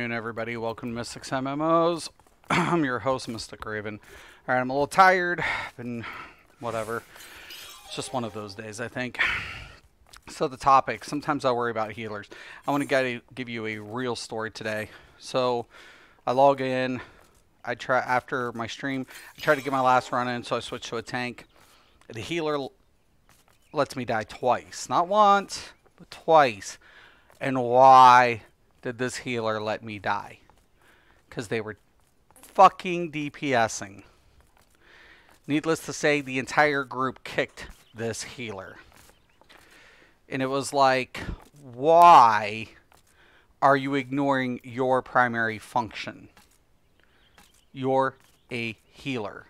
afternoon, everybody. Welcome to Mystics MMOs. I'm your host, Mystic Raven. Alright, I'm a little tired. Been whatever. It's just one of those days, I think. So the topic, sometimes I worry about healers. I want to give you a real story today. So I log in. I try after my stream. I try to get my last run in, so I switch to a tank. The healer lets me die twice. Not once, but twice. And why did this healer let me die? Because they were fucking DPSing. Needless to say, the entire group kicked this healer. And it was like, why are you ignoring your primary function? You're a healer.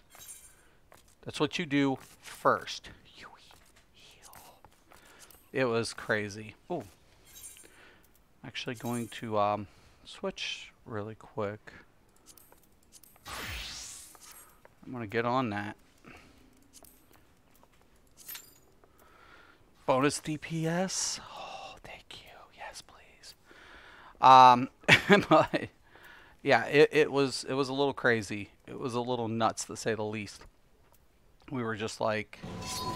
That's what you do first. You heal. It was crazy. Ooh. Actually going to switch really quick. I'm going to get on that. Bonus DPS? Oh, thank you. Yes, please. But, yeah, it was a little crazy. It was a little nuts, to say the least. We were just like,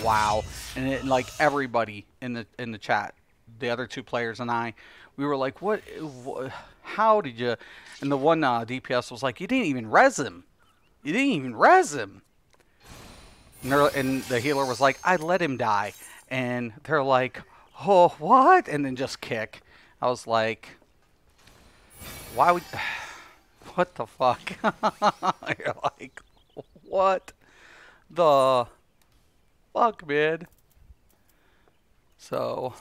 wow. And like everybody in the chat, the other two players and I, we were like, what how did you? And the one DPS was like, you didn't even res him. You didn't even res him. And the healer was like, I let him die. And they're like, oh, what? And then just kick. I was like, why would... What the fuck? You're like, what the fuck, man? So,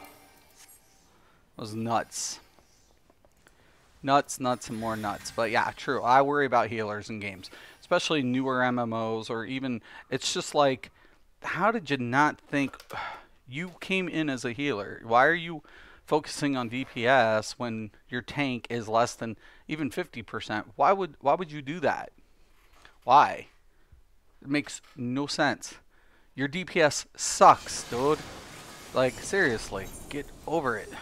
it was nuts. Nuts, and more nuts. But yeah, true. I worry about healers in games. Especially newer MMOs, or even, it's just like, how did you not think... You came in as a healer. Why are you focusing on DPS when your tank is less than even 50%? Why would you do that? Why? It makes no sense. Your DPS sucks, dude. Like, seriously, get over it.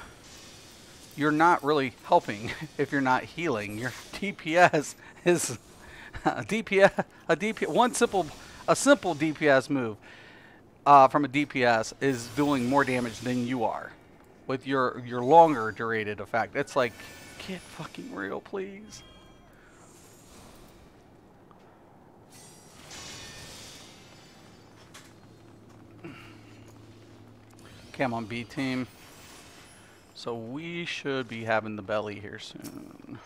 You're not really helping if you're not healing. Your DPS is a simple DPS move. From a DPS is doing more damage than you are with your longer durated effect. It's like, get fucking real, please. Okay, I'm on B team. So we should be having the belly here soon.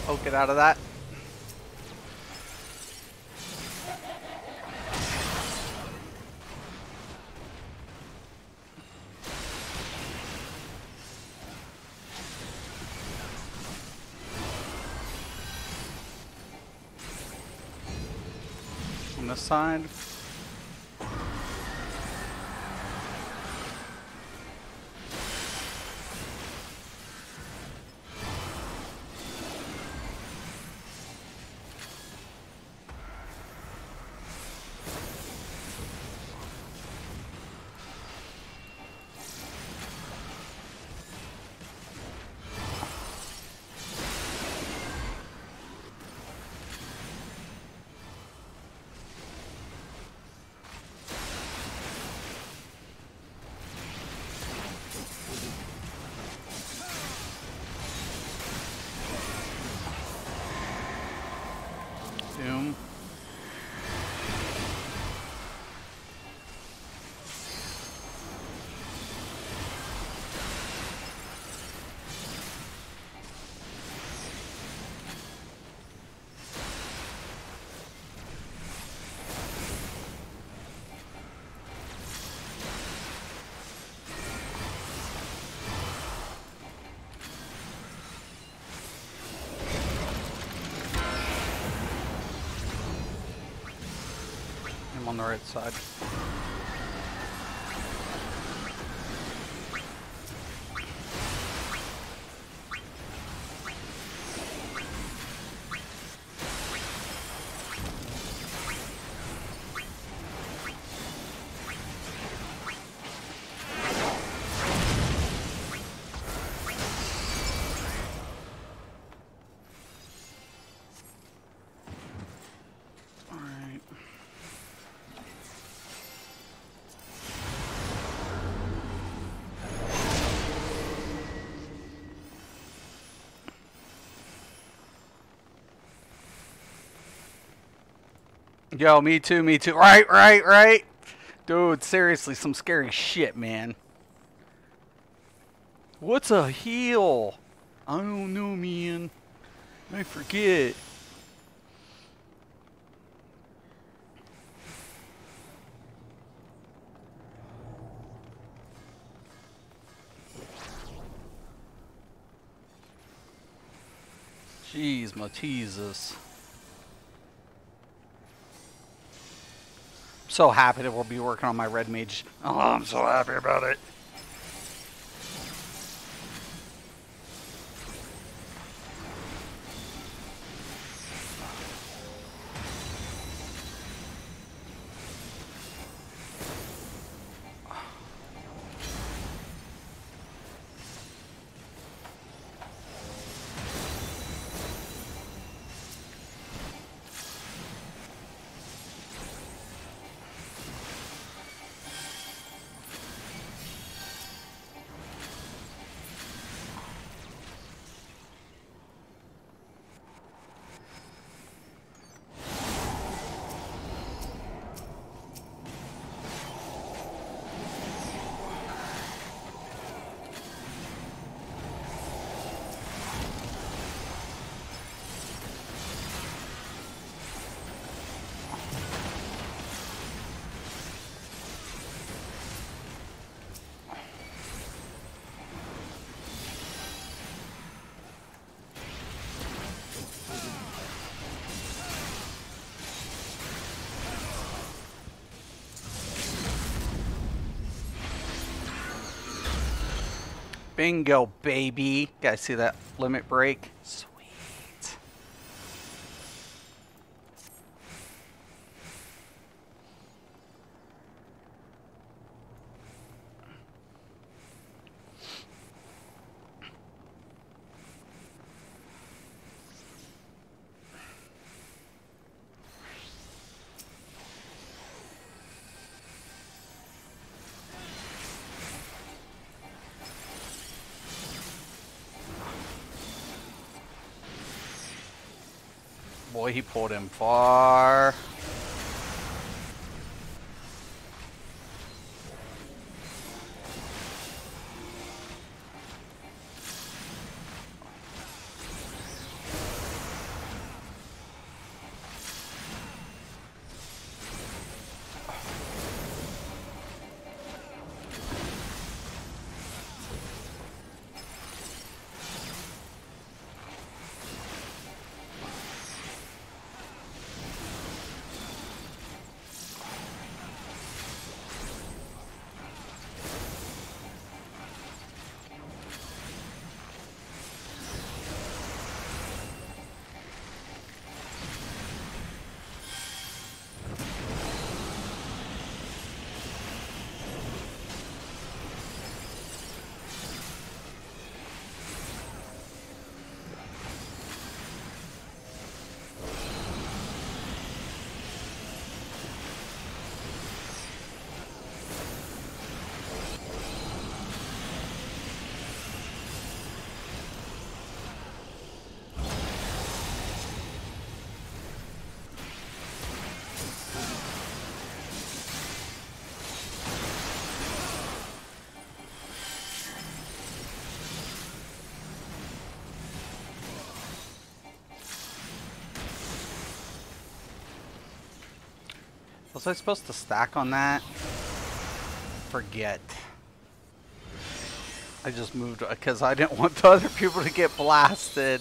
poke it out of that. On this side. Doom. I'm on the right side. Yo, me too, me too. Right. Dude, seriously, some scary shit, man. What's a heal? I don't know, man. I forget. Jeez, my Jesus. So happy that we'll be working on my red mage. Oh, I'm so happy about it. Bingo, baby. Guys, see that limit break? Sweet. Boy, he pulled him far. Was I supposed to stack on that? Forget. I just moved because I didn't want the other people to get blasted.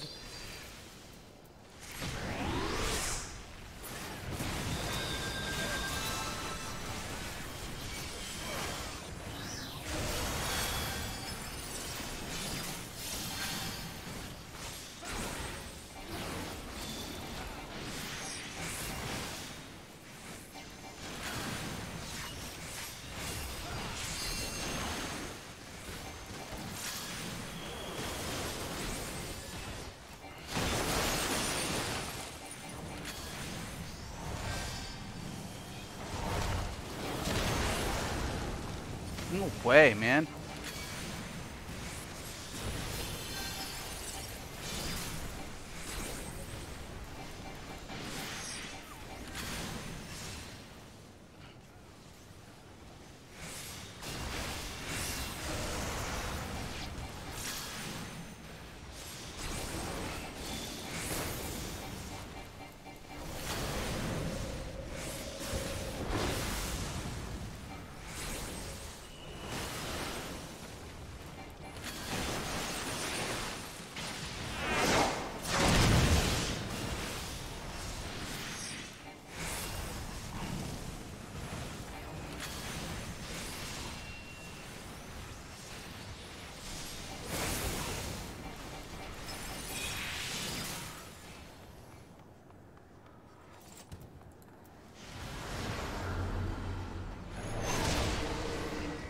No way, man.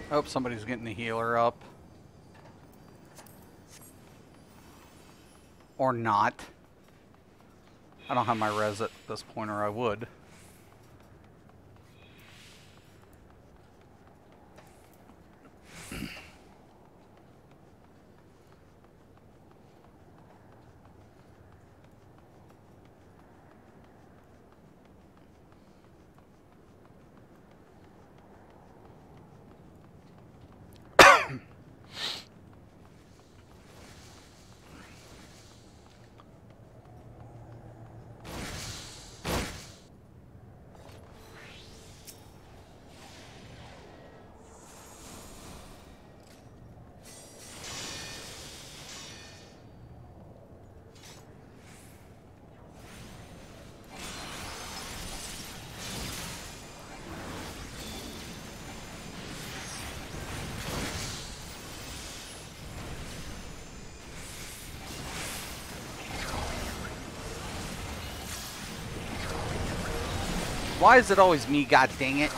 I hope somebody's getting the healer up. Or not. I don't have my res at this point, or I would. Why is it always me, god dang it?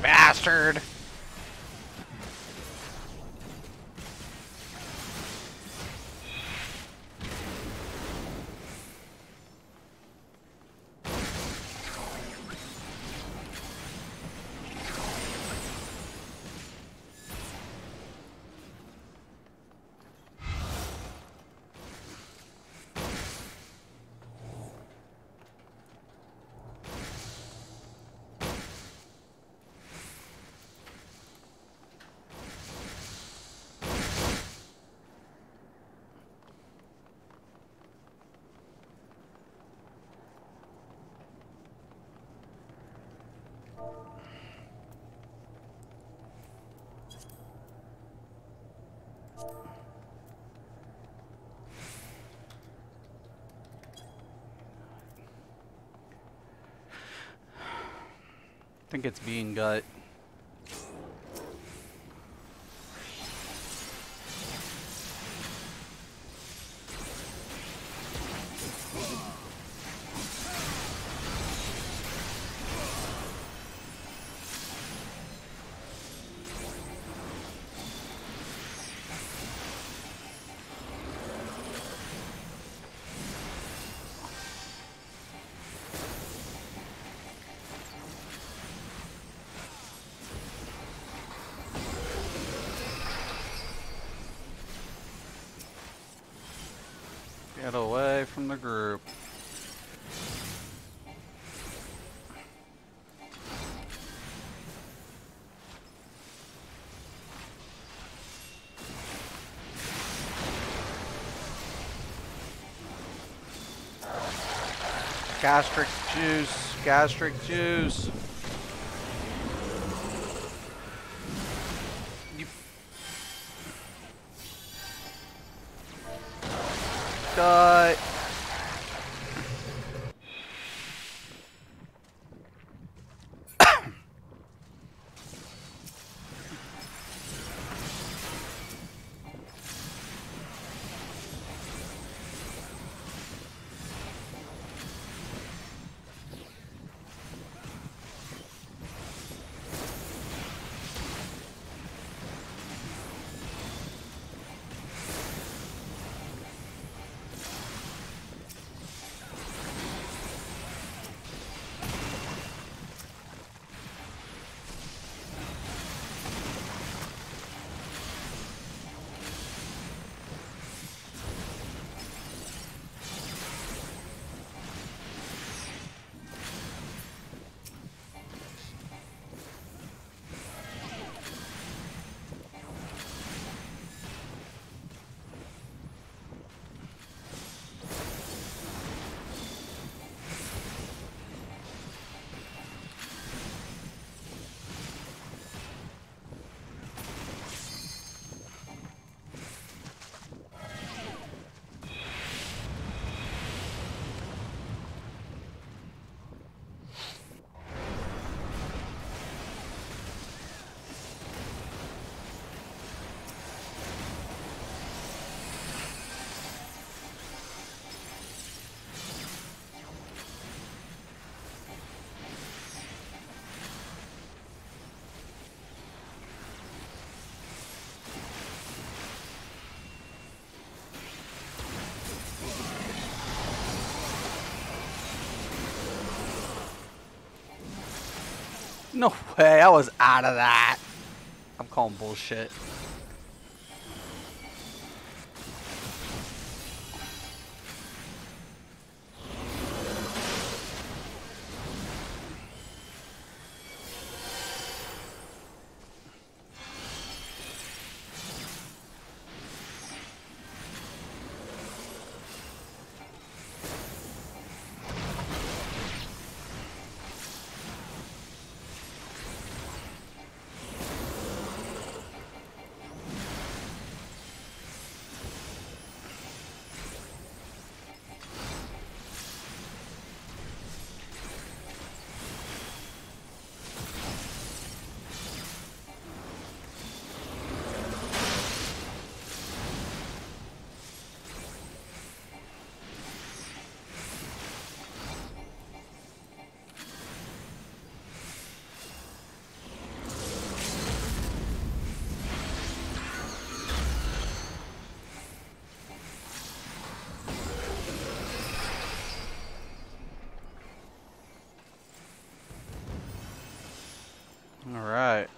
Bastard! I think it's being gut. Get away from the group. Gastric juice, gastric juice. You die. No way, I was out of that. I'm calling bullshit. All right.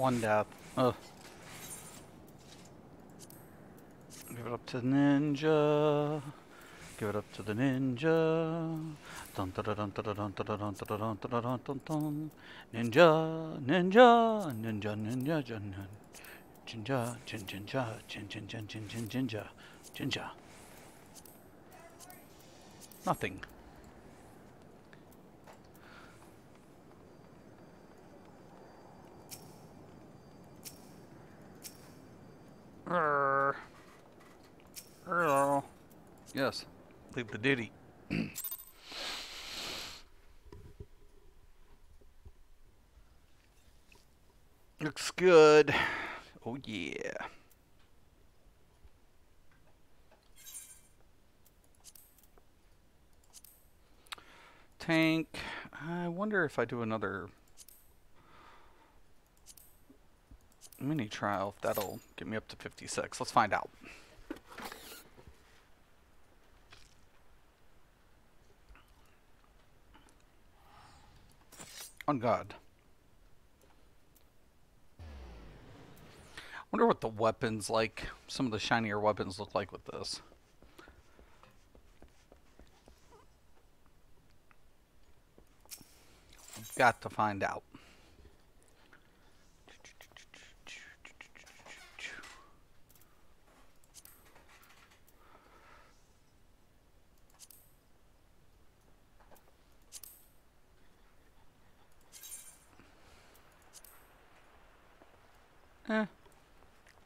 One death. Ugh. Give it up to the ninja. Give it up to the ninja. Dun dun dun dun dun dun dun dun dun dun dun dun dun. Ninja, ninja, ninja, ninja, ninja, jinja, jin jinja, jin jin jin jin jin jinja, jinja. Nothing. Hello. Yes. Leave the ditty. Looks good. Oh yeah. Tank. I wonder if I do another mini trial, if that'll get me up to 56. Let's find out. On God. Wonder what the weapons like, some of the shinier weapons look like with this. I've got to find out.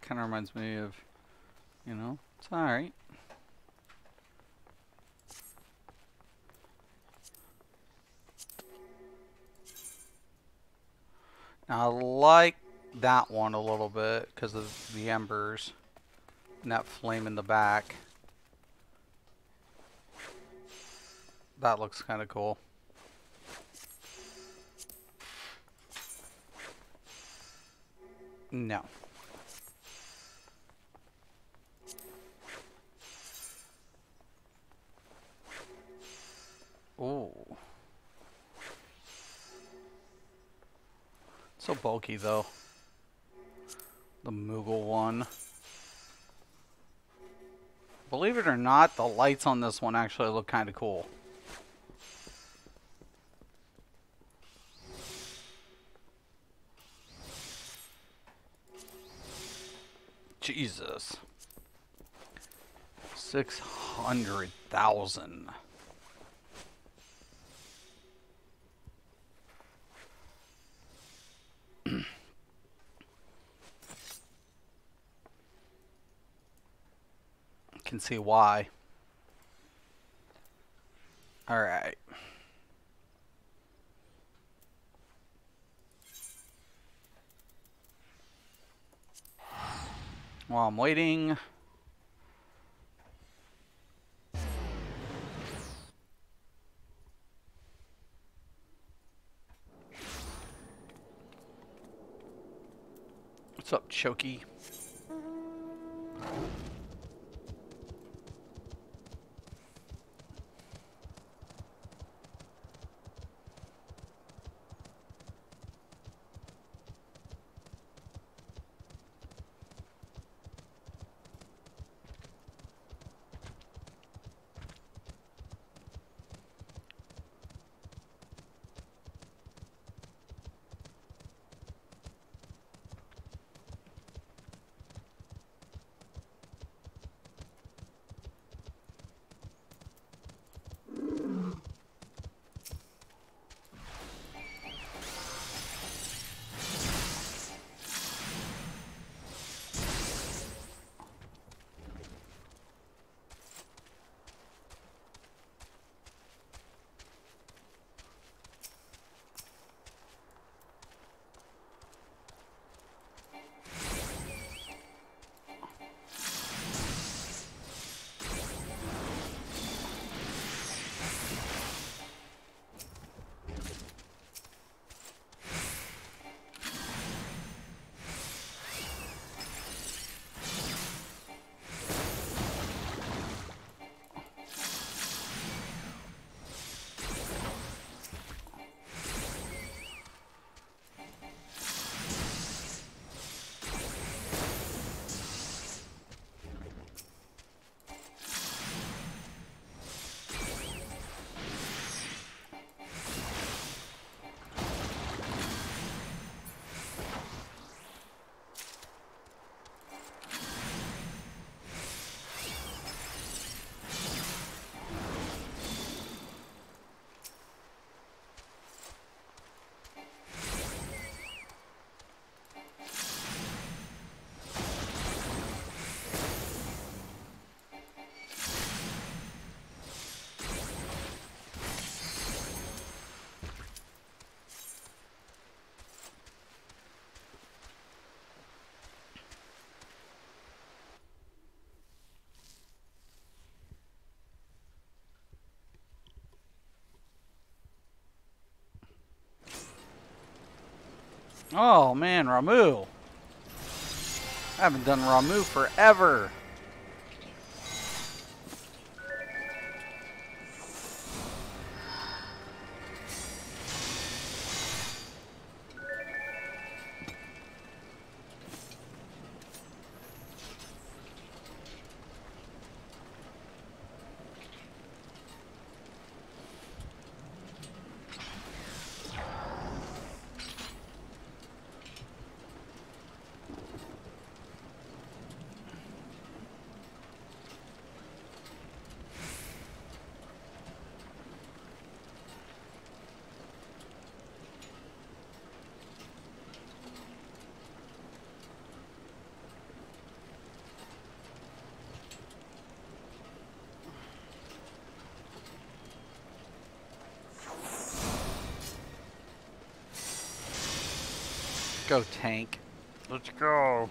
Kind of reminds me of, you know, it's alright. Now, I like that one a little bit because of the embers and that flame in the back. That looks kind of cool. No. Ooh. So bulky though. The Moogle one. Believe it or not, the lights on this one actually look kind of cool. Jesus. 600,000. Can see why. All right. While I'm waiting, what's up, Choky? Oh man, Ramuh. I haven't done Ramuh forever. Go tank. Let's go.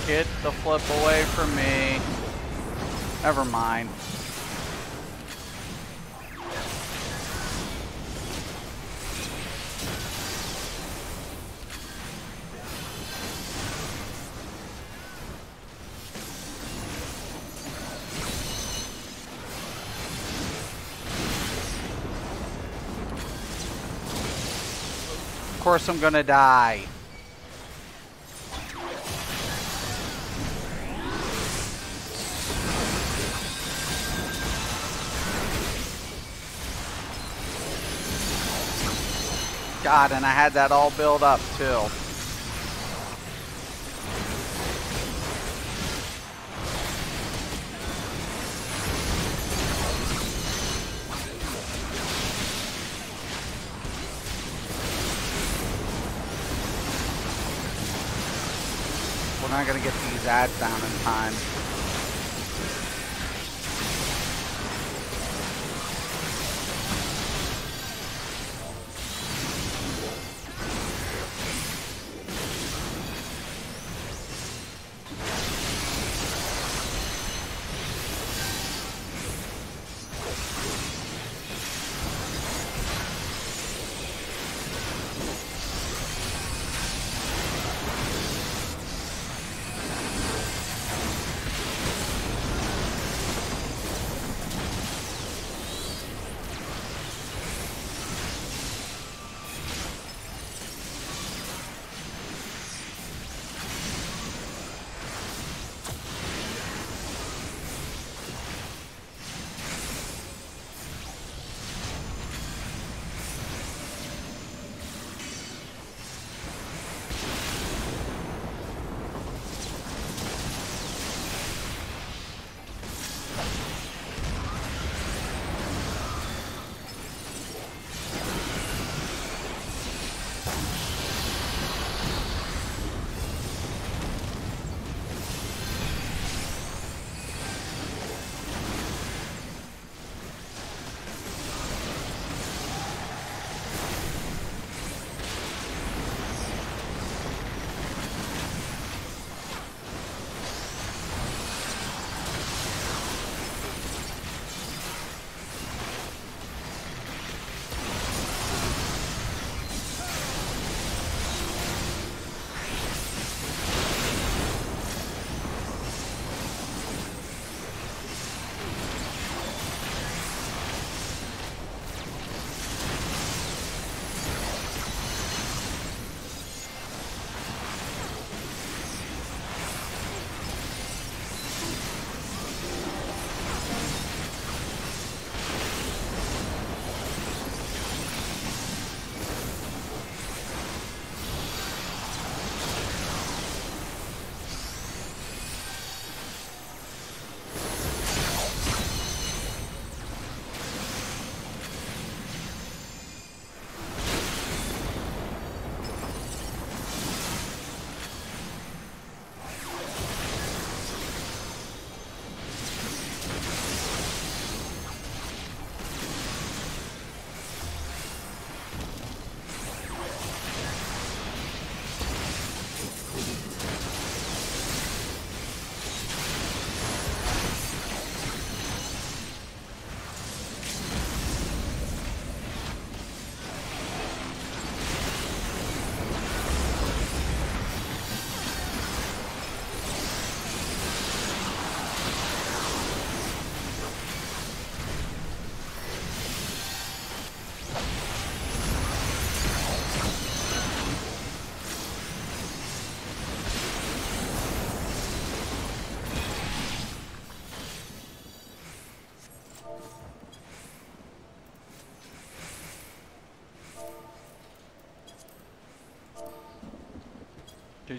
Get the flip away from me. Never mind. Of course I'm gonna die. God, and I had that all built up too. We're not gonna get these ads down in time.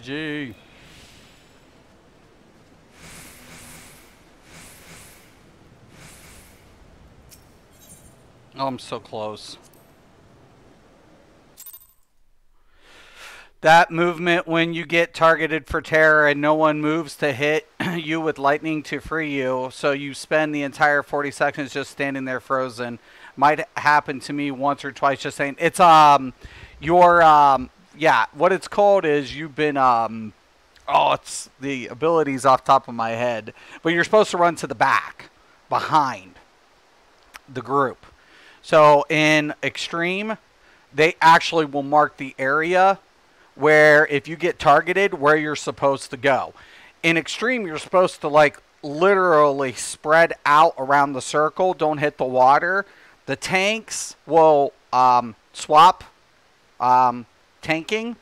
GG. Oh, I'm so close. That movement when you get targeted for terror and no one moves to hit you with lightning to free you, so you spend the entire 40 seconds just standing there frozen. Might happen to me once or twice. Just saying, it's yeah. What it's called is you've been oh, it's the abilities off top of my head, but you're supposed to run to the back, behind the group. So in extreme, they actually will mark the area where if you get targeted, where you're supposed to go. In extreme, you're supposed to like literally spread out around the circle. Don't hit the water. The tanks will swap tanking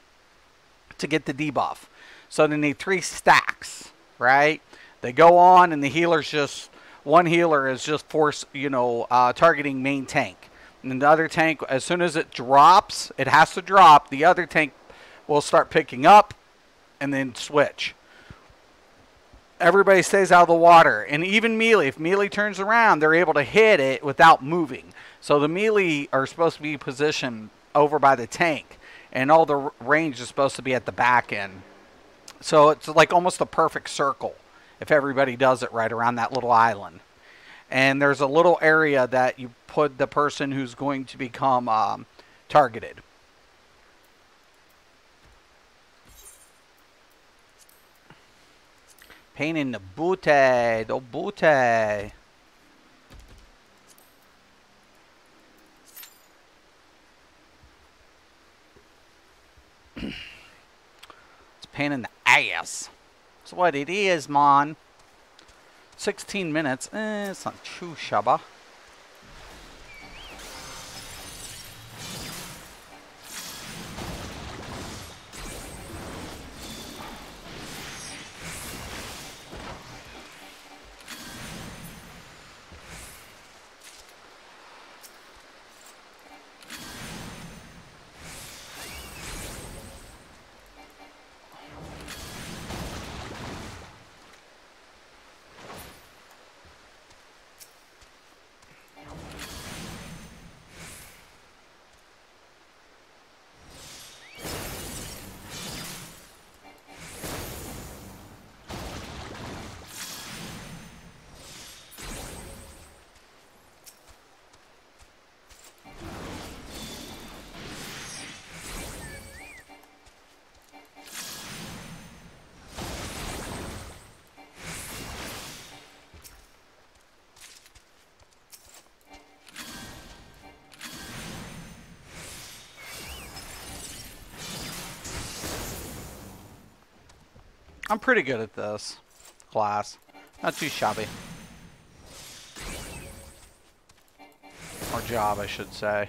to get the debuff. So they need 3 stacks, right? They go on, and the healer's just one healer is just targeting main tank. And then the other tank, as soon as it drops, it has to drop. The other tank will start picking up and then switch. Everybody stays out of the water. And even melee, if melee turns around, they're able to hit it without moving. So the melee are supposed to be positioned over by the tank. And all the range is supposed to be at the back end. So it's like almost a perfect circle if everybody does it right around that little island. And there's a little area that you put the person who's going to become targeted. Pain in the booty, the booty. It's pain in the ass. That's what it is, man. 16 minutes. It's not too shabba. I'm pretty good at this class. Not too shabby. Or job, I should say.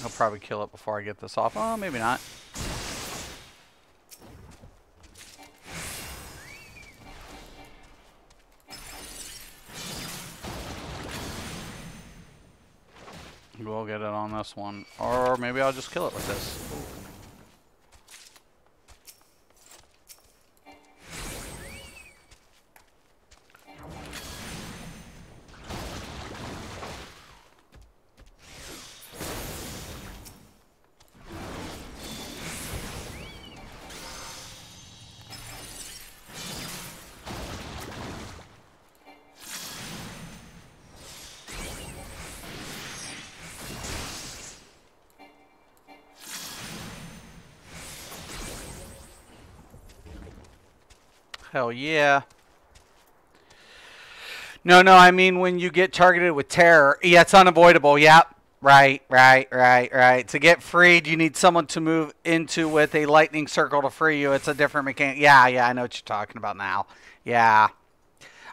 I'll probably kill it before I get this off. Oh, maybe not. We'll get it on this one. Or maybe I'll just kill it with this. Ooh. Hell yeah. No, I mean when you get targeted with terror. Yeah, it's unavoidable. Yep. Right. To get freed, you need someone to move into with a lightning circle to free you. It's a different mechanic. Yeah, I know what you're talking about now. Yeah.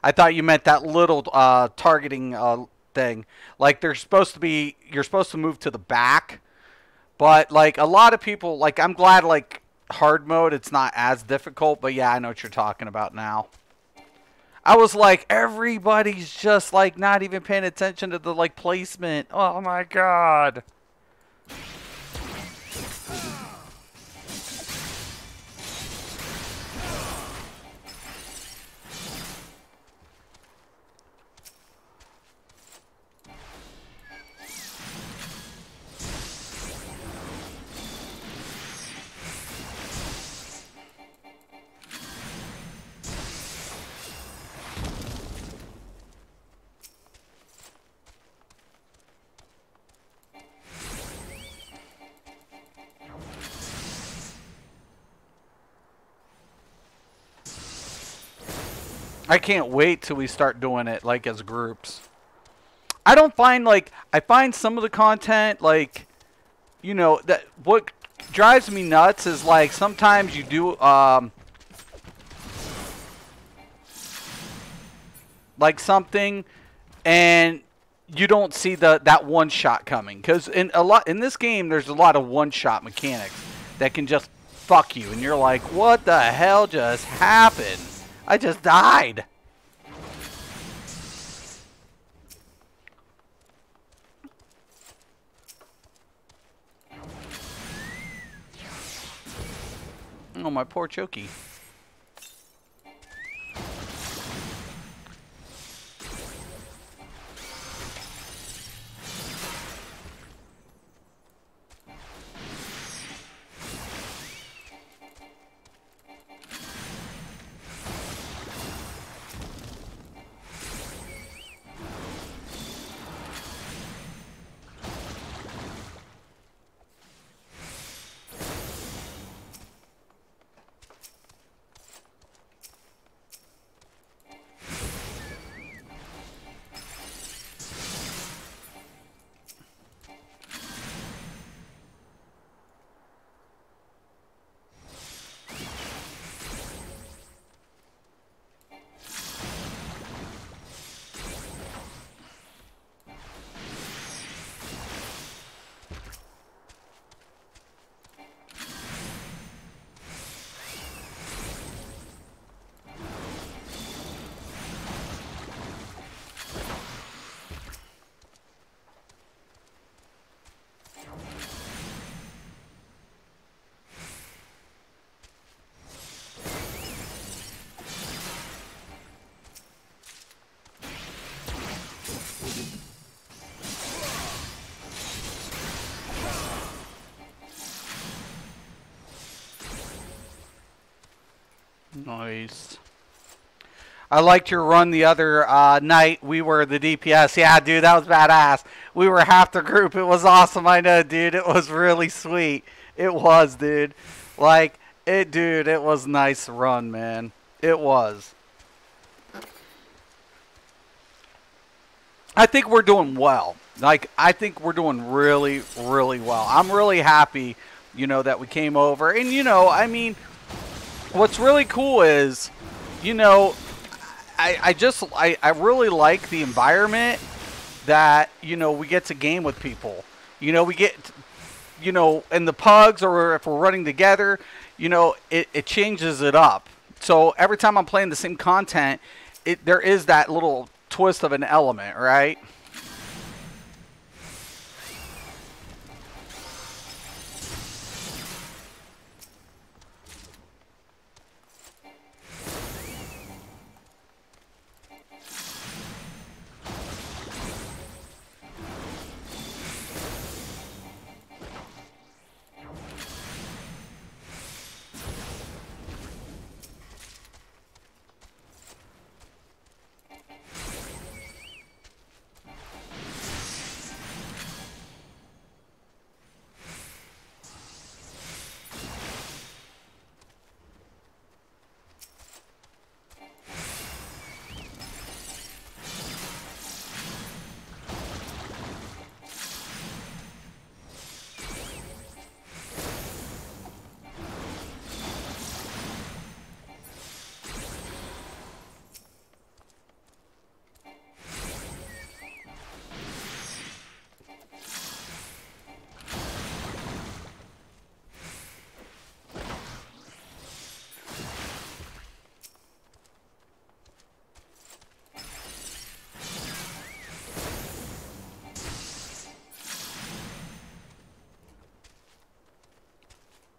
I thought you meant that little targeting thing. Like you're supposed to move to the back. But like a lot of people, like I'm glad like hard mode, it's not as difficult. But yeah, I know what you're talking about now. I was like, everybody's just like not even paying attention to the like placement. Oh my god. I can't wait till we start doing it like as groups. I don't find like I find some of the content like, you know, that what drives me nuts is like sometimes you do like something and you don't see that one shot coming, because in this game there's a lot of one shot mechanics that can just fuck you and you're like, what the hell just happened? I just died. Oh, my poor Choki. Nice. I liked your run the other night. We were the DPS. Yeah, dude, that was badass. We were half the group. It was awesome. I know, dude. It was really sweet. It was, dude. Like, dude, it was nice run, man. It was. I think we're doing well. Like, I think we're doing really, really well. I'm really happy, you know, that we came over. And, you know, I mean, what's really cool is, you know, I really like the environment that, you know, we get to game with people. You know, we get, you know, in the pugs or if we're running together, you know, it changes it up. So every time I'm playing the same content, there is that little twist of an element, right?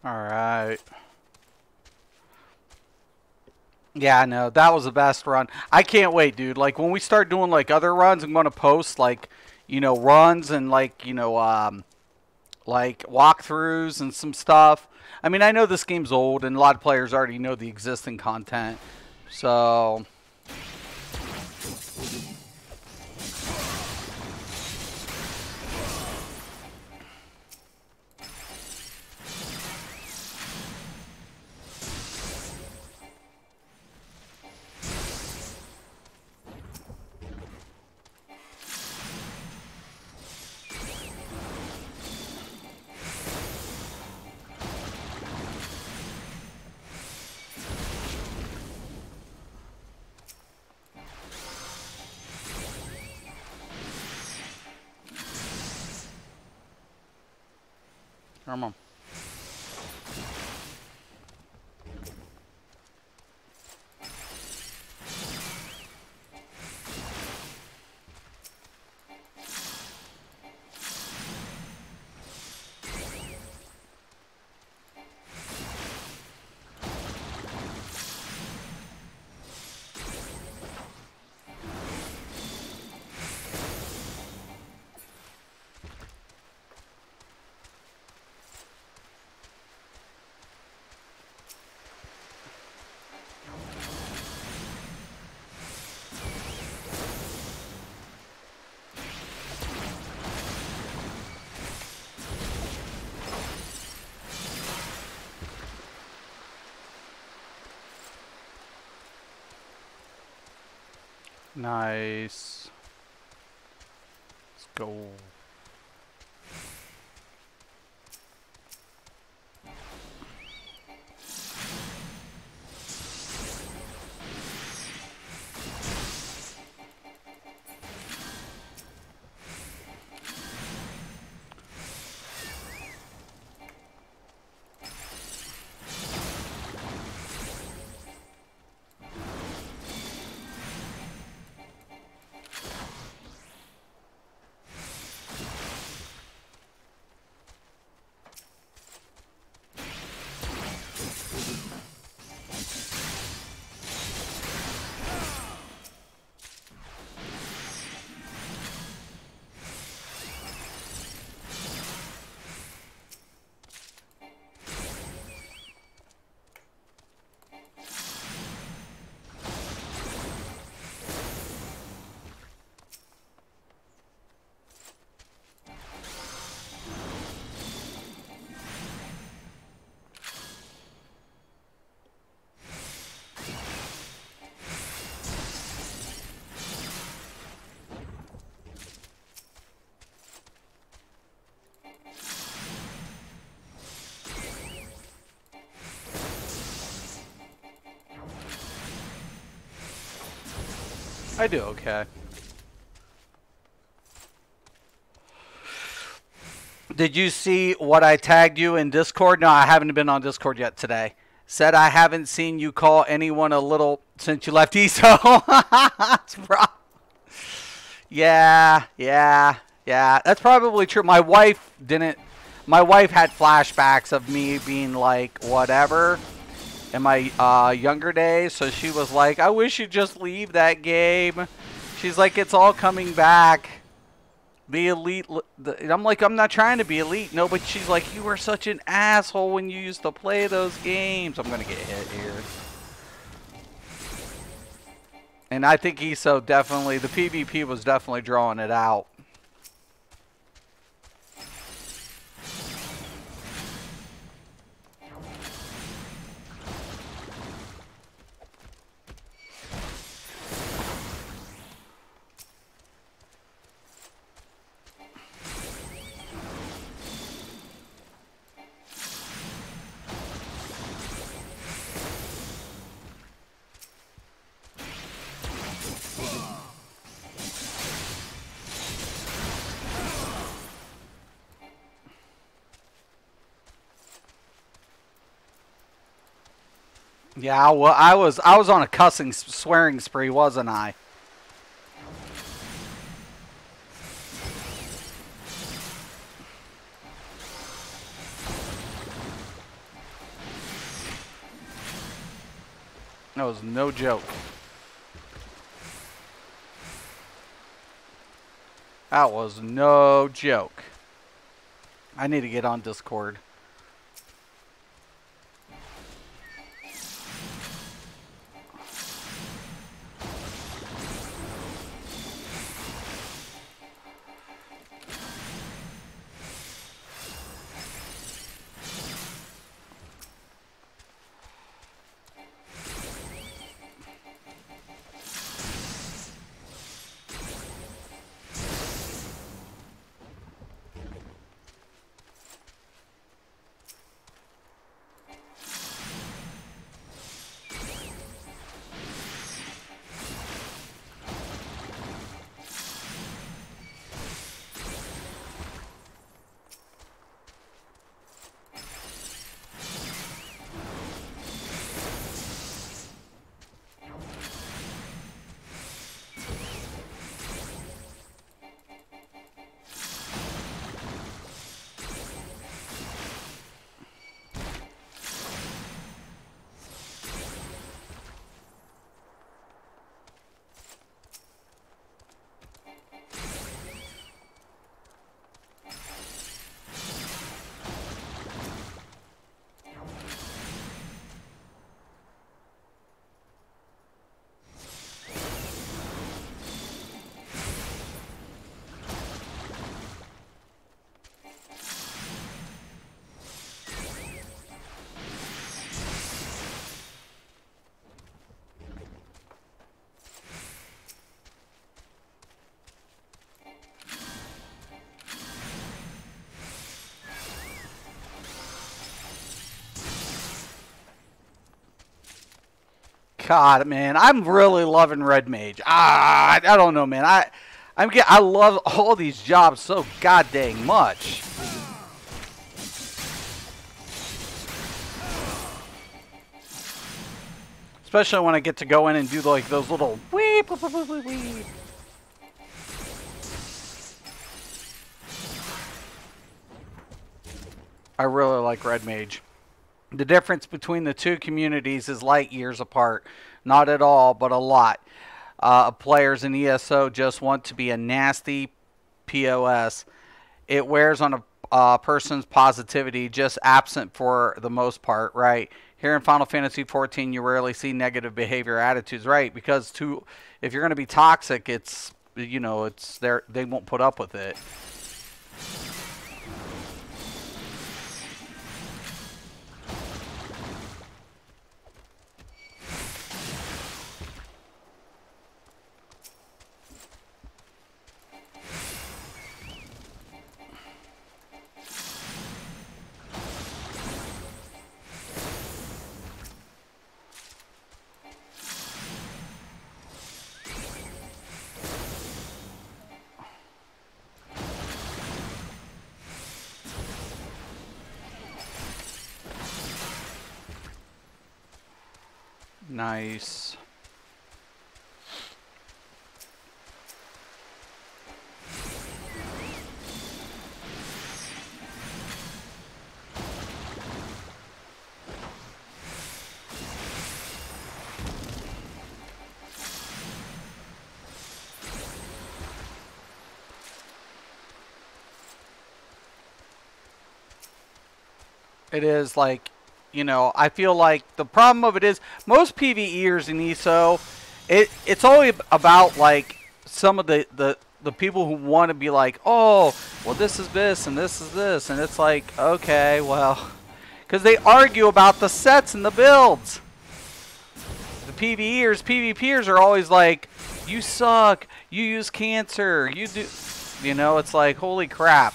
Alright. Yeah, no, that was the best run. I can't wait, dude. Like, when we start doing, like, other runs, I'm going to post, like, you know, runs and, like, you know, like, walkthroughs and some stuff. I mean, I know this game's old, and a lot of players already know the existing content. So... Come on. Nice. Let's go. I do okay. Did you see what I tagged you in Discord? No, I haven't been on Discord yet today. Said I haven't seen you call anyone a little since you left ESO. Yeah. That's probably true. My wife didn't. My wife had flashbacks of me being like whatever in my younger days. So she was like, I wish you'd just leave that game. She's like, it's all coming back. Be elite. And I'm like, I'm not trying to be elite. No, but she's like, you were such an asshole when you used to play those games. I'm going to get hit here. And I think ESO definitely, the PvP was definitely drawing it out. Yeah, well, I was on a cussing, swearing spree, wasn't I? That was no joke. That was no joke. I need to get on Discord. God, man, I'm really loving Red Mage. I don't know, man. I love all these jobs so god dang much. Especially when I get to go in and do like those little weep, weep, weep, weep, weep. I really like Red Mage. The difference between the two communities is light years apart. Not at all, but a lot. Players in ESO just want to be a nasty POS. It wears on a person's positivity, just absent for the most part, right? Here in Final Fantasy XIV, you rarely see negative behavior attitudes, right? Because if you're going to be toxic, it's, you know, it's there. They won't put up with it. Nice. It is like, you know, I feel like the problem of it is most PvEers in ESO, it's always about like some of the people who want to be like, oh, well this is this and this is this, and it's like, okay, well, because they argue about the sets and the builds. The PvEers, PvPers are always like, you suck, you use cancer, you do, you know, it's like, holy crap.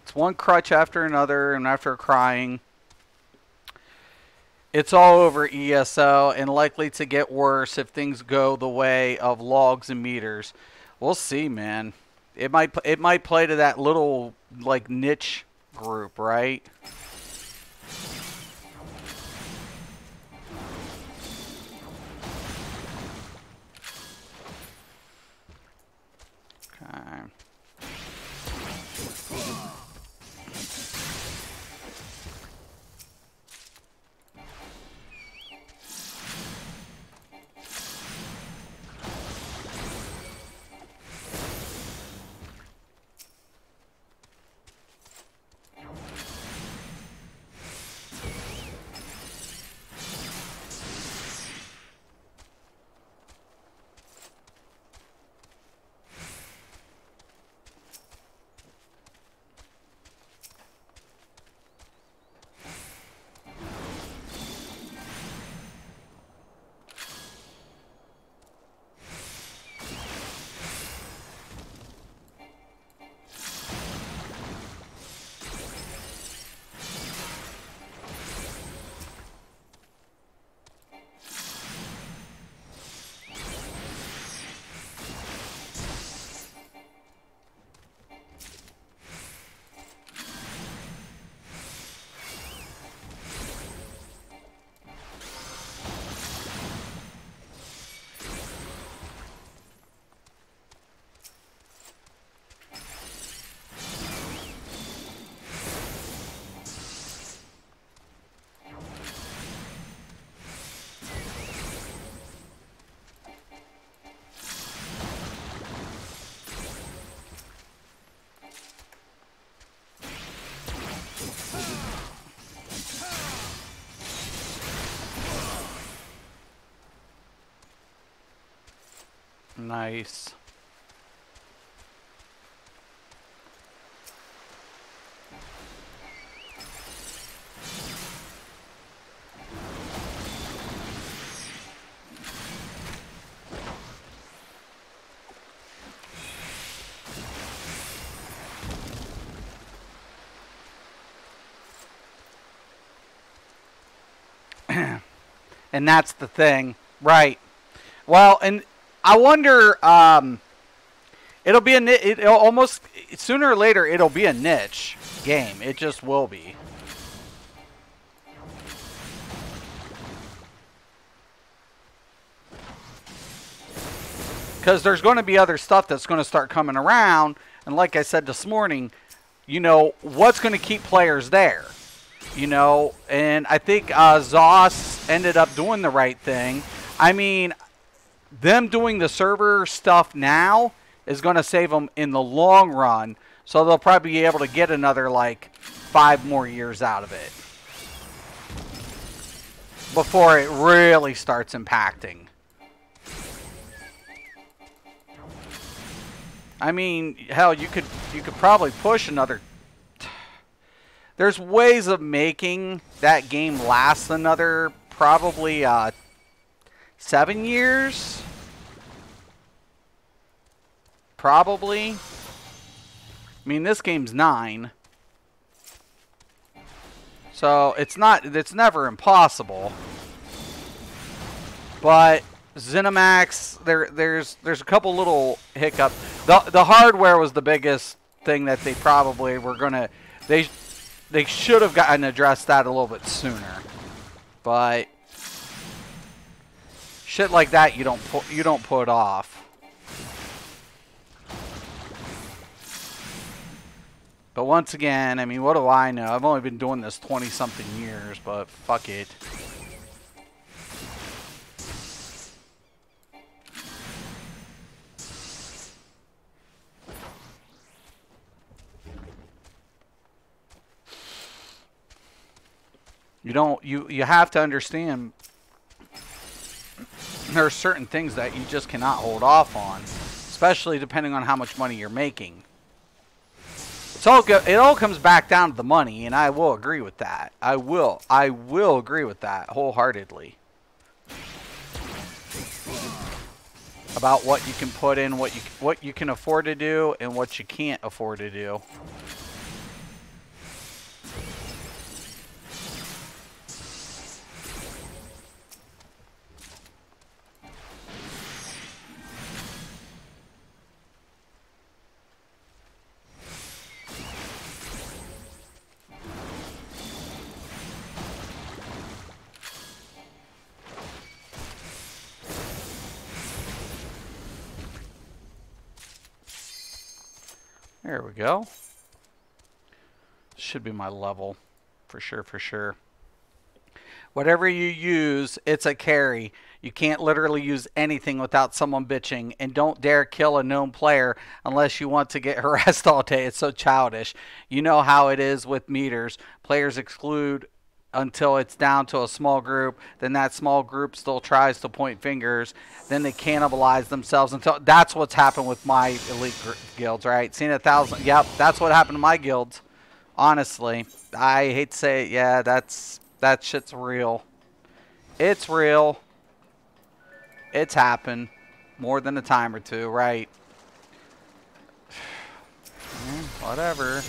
It's one crutch after another, and after crying, it's all over ESO and likely to get worse if things go the way of logs and meters. We'll see, man. It might play to that little like niche group, right? Okay. Nice. And that's the thing. Right. Well, and I wonder, it'll be it'll almost, sooner or later, it'll be a niche game. It just will be. Because there's going to be other stuff that's going to start coming around. And like I said this morning, you know, what's going to keep players there? You know, and I think ZOS ended up doing the right thing. I mean, them doing the server stuff now is going to save them in the long run. So they'll probably be able to get another, like, 5 more years out of it before it really starts impacting. I mean, hell, you could probably push another. There's ways of making that game last another probably 7 years. Probably. I mean, this game's 9. So it's never impossible. But ZeniMax, there's a couple little hiccups. The hardware was the biggest thing that they probably were gonna they should have gotten addressed that a little bit sooner. But shit like that you don't put off. But once again, I mean, what do I know? I've only been doing this 20-something years, but fuck it. You have to understand there are certain things that you just cannot hold off on, especially depending on how much money you're making. It all comes back down to the money, and I will agree with that. I will agree with that wholeheartedly. About what you can put in, what you can afford to do, and what you can't afford to do. There we go. Should be my level. For sure. Whatever you use, it's a carry. You can't literally use anything without someone bitching. And don't dare kill a known player unless you want to get harassed all day. It's so childish. You know how it is with meters. Players exclude until it's down to a small group. Then that small group still tries to point fingers. Then they cannibalize themselves until that's what's happened with my elite guilds, right? Seen 1,000. Yep, that's what happened to my guilds. Honestly, I hate to say it. Yeah, that shit's real. It's real. It's happened more than a time or two, right? Whatever.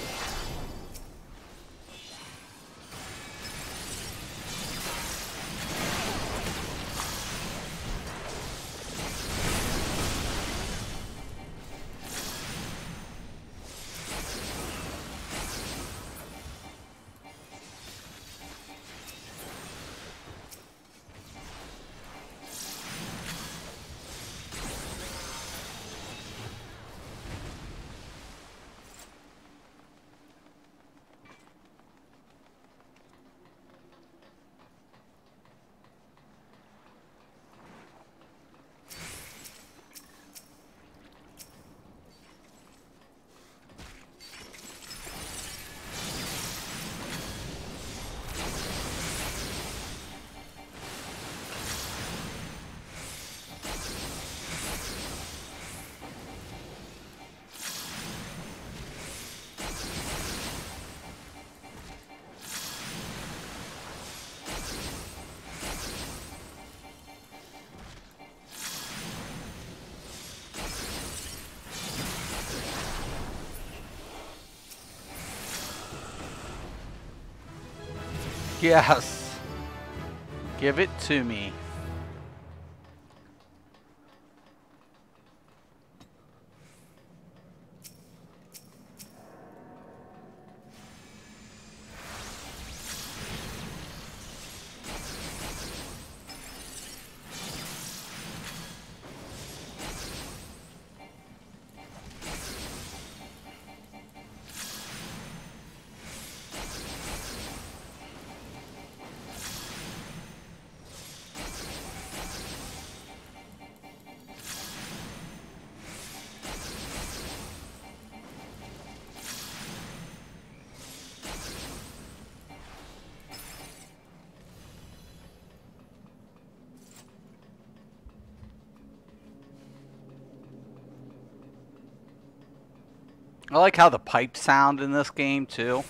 Yes. Give it to me. I like how the pipes sound in this game too.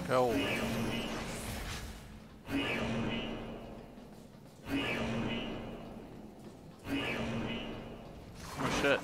Go. Oh shit.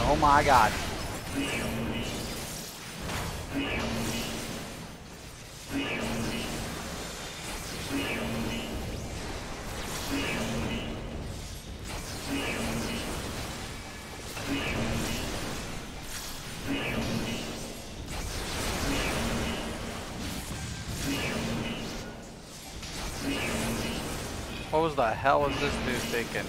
Oh my god. knows the hell is this dude thinking?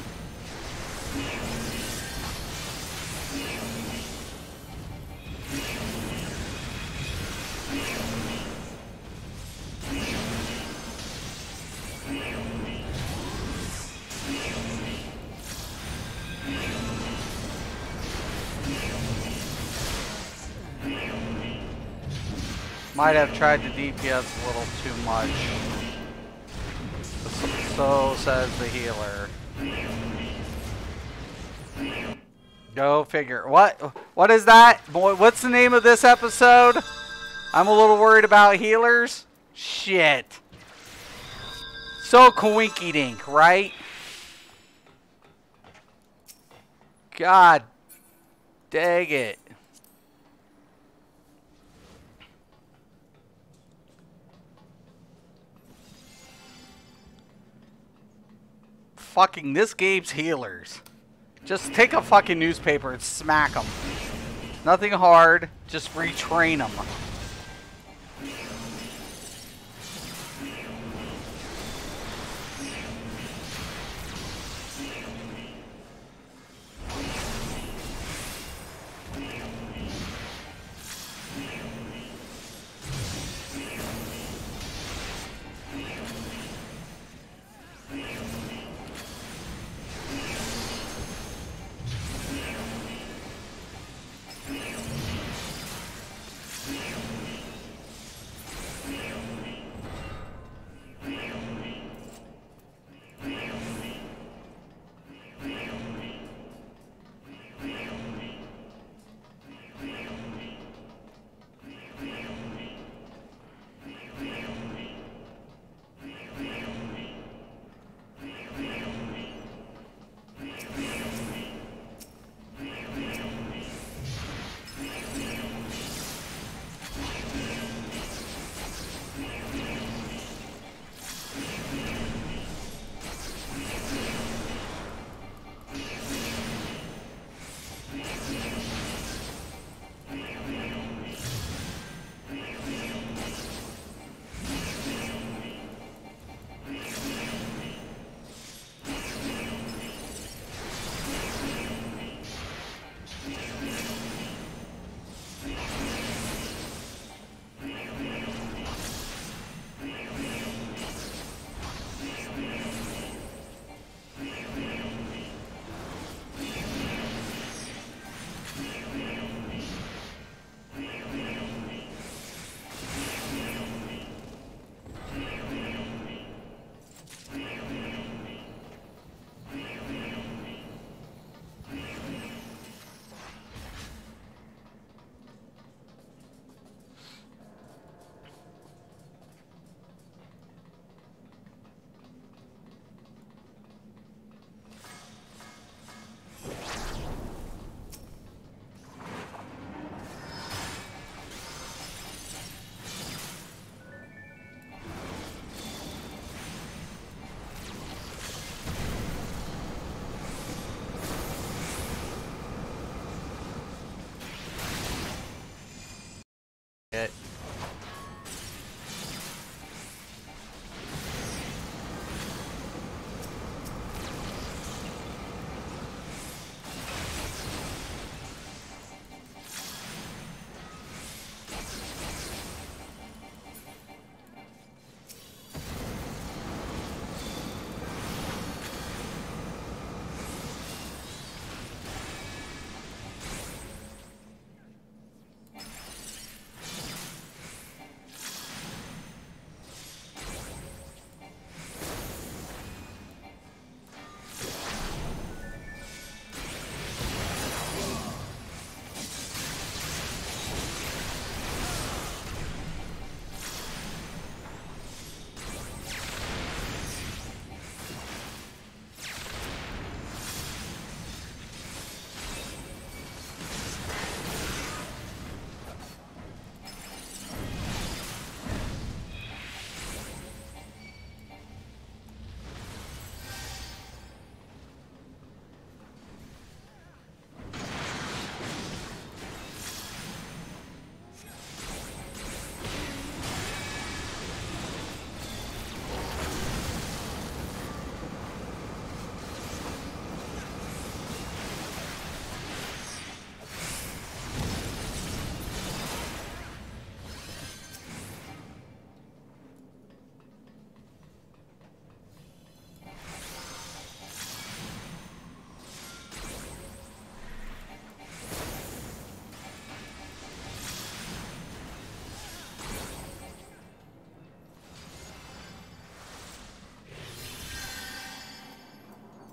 Might have tried to DPS a little too much. So says the healer. Go figure. What is that? Boy, what's the name of this episode? I'm a little worried about healers. Shit. So coinky dink, right? God dang it. Fucking this game's healers. Just take a fucking newspaper and smack them. Nothing hard, just retrain them.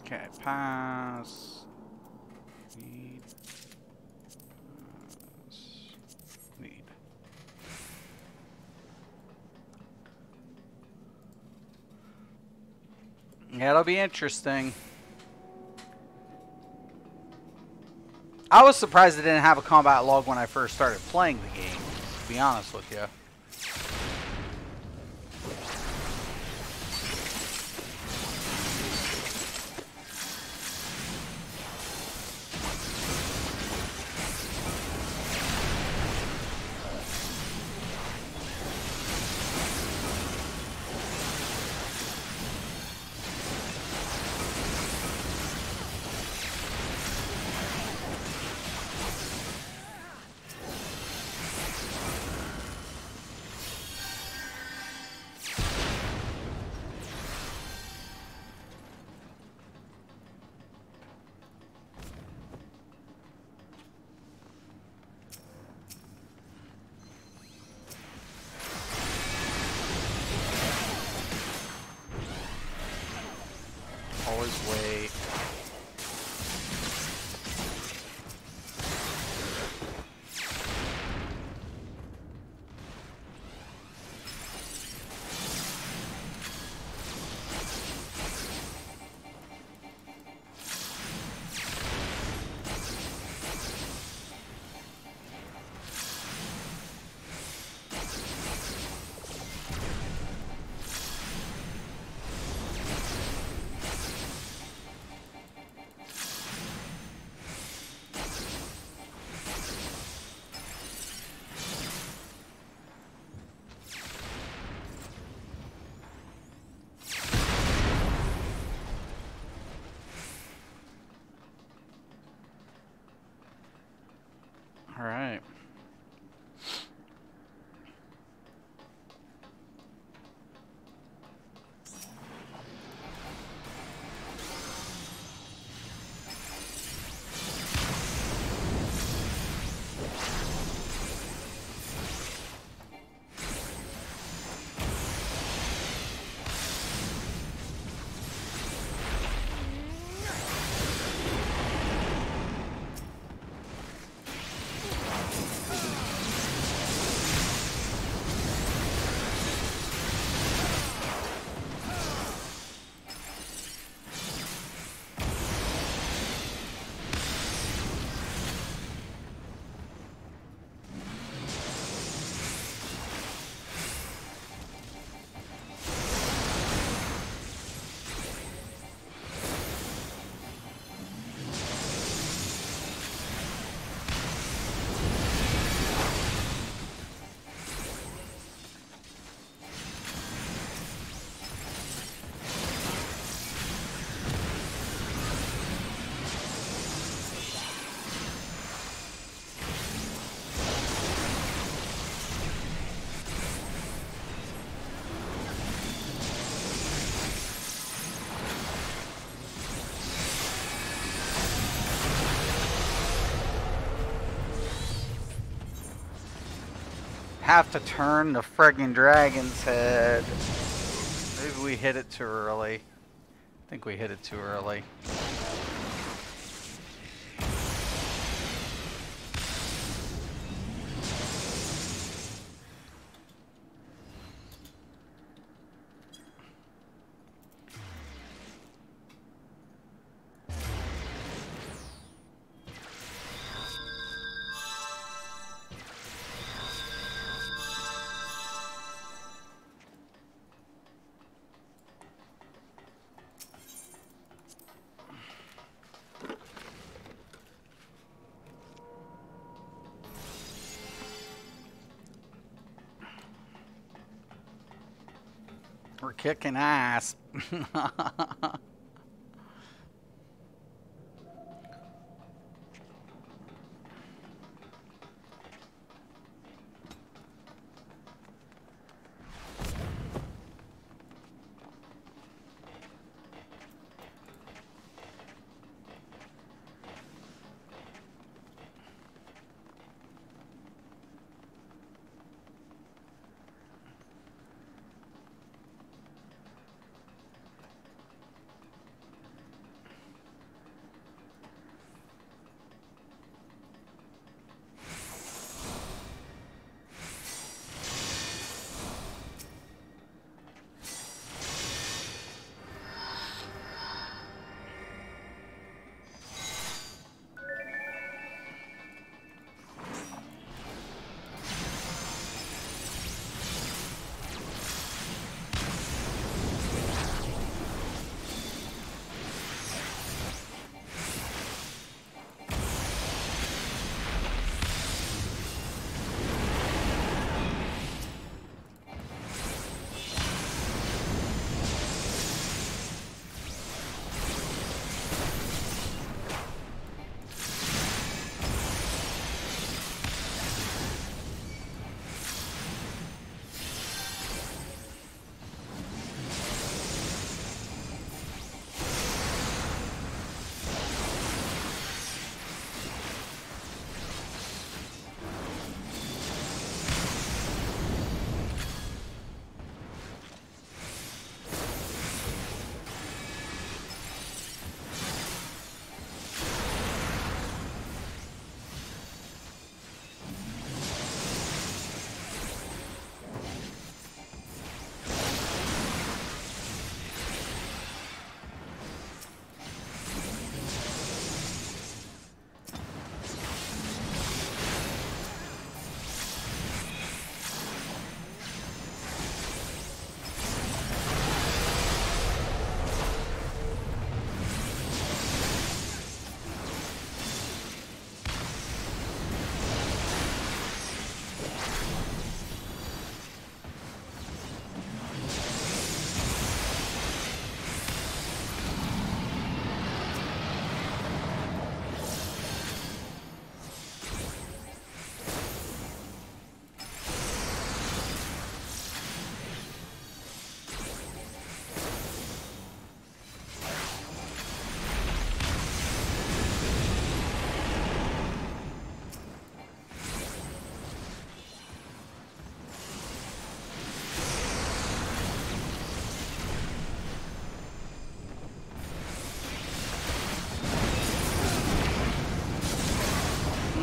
Okay, pass. Need. Need. Yeah, it'll be interesting. I was surprised it didn't have a combat log when I first started playing the game, to be honest with you. Always wait. All right. Have to turn the friggin' dragon's head. Maybe we hit it too early. I think we hit it too early. We're kicking ass.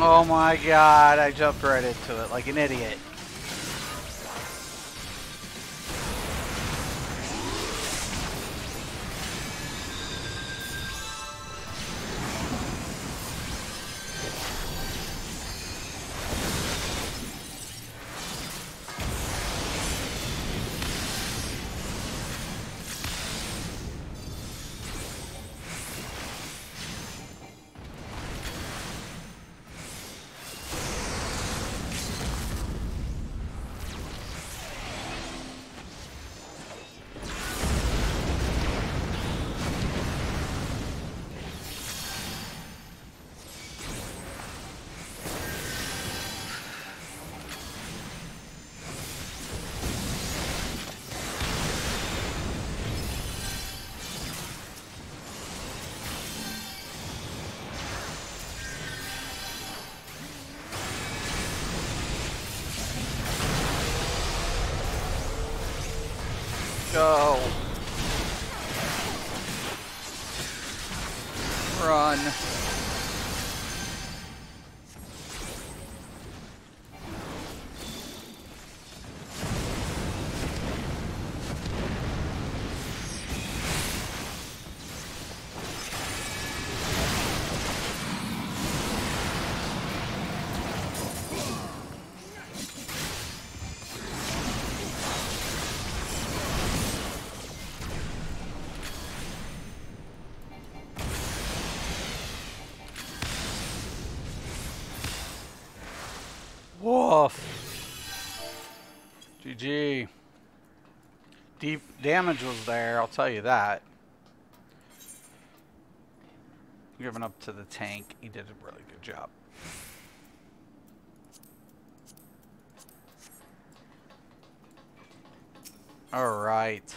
Oh my god, I jumped right into it like an idiot. Go. Run. Woof. GG. Deep damage was there, I'll tell you that. Giving up to the tank, he did a really good job. Alright.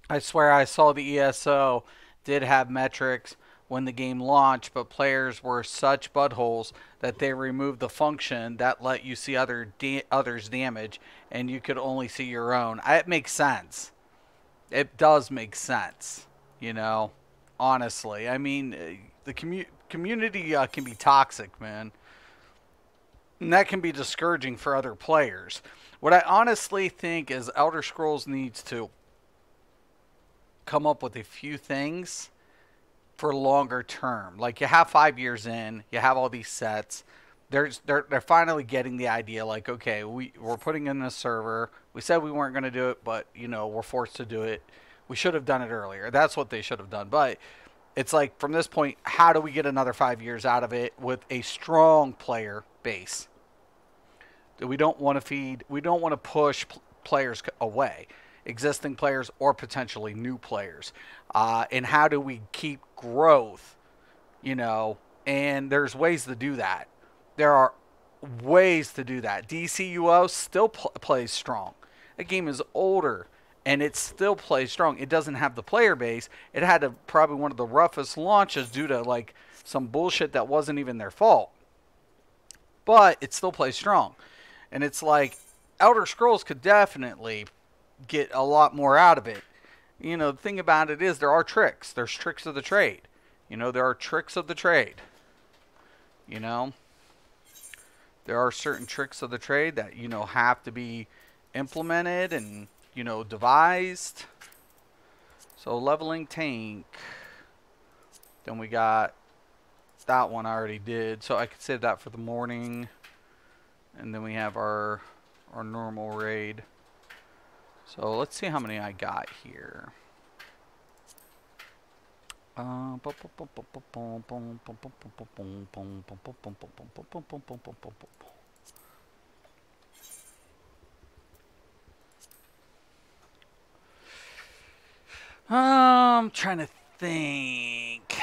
I swear I saw the ESO did have metrics when the game launched, but players were such buttholes that they removed the function that let you see others' damage, and you could only see your own. It makes sense. It does make sense, you know, honestly. I mean, the community can be toxic, man. And that can be discouraging for other players. What I honestly think is Elder Scrolls needs to come up with a few things for longer term. Like, you have 5 years in, you have all these sets. They're finally getting the idea, like, okay, we're putting in a server. We said we weren't going to do it, but, you know, we're forced to do it. We should have done it earlier. That's what they should have done. But it's like, from this point, how do we get another 5 years out of it with a strong player base? We don't want to push players away, existing players or potentially new players. And how do we keep growth, you know? And there's ways to do that. There are ways to do that. DCUO still plays strong. That game is older, and it still plays strong. It doesn't have the player base. It had probably one of the roughest launches due to, like, some bullshit that wasn't even their fault. But it still plays strong. And it's like, Elder Scrolls could definitely get a lot more out of it. You know, the thing about it is there are tricks. There's tricks of the trade. You know, there are tricks of the trade. You know? There are certain tricks of the trade that, you know, have to be implemented and, you know, devised. So, leveling tank. Then we got that one I already did. So, I could save that for the morning. And then we have our normal raid. So let's see how many I got here. I'm trying to think.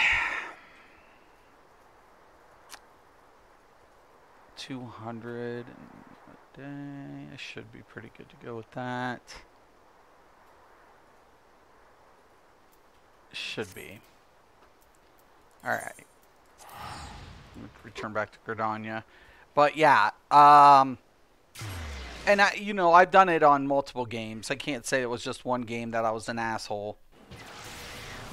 200 a day. I should be pretty good to go with that. Should be. Alright. Return back to Gridania. But yeah, and you know, I've done it on multiple games. I can't say it was just one game that I was an asshole.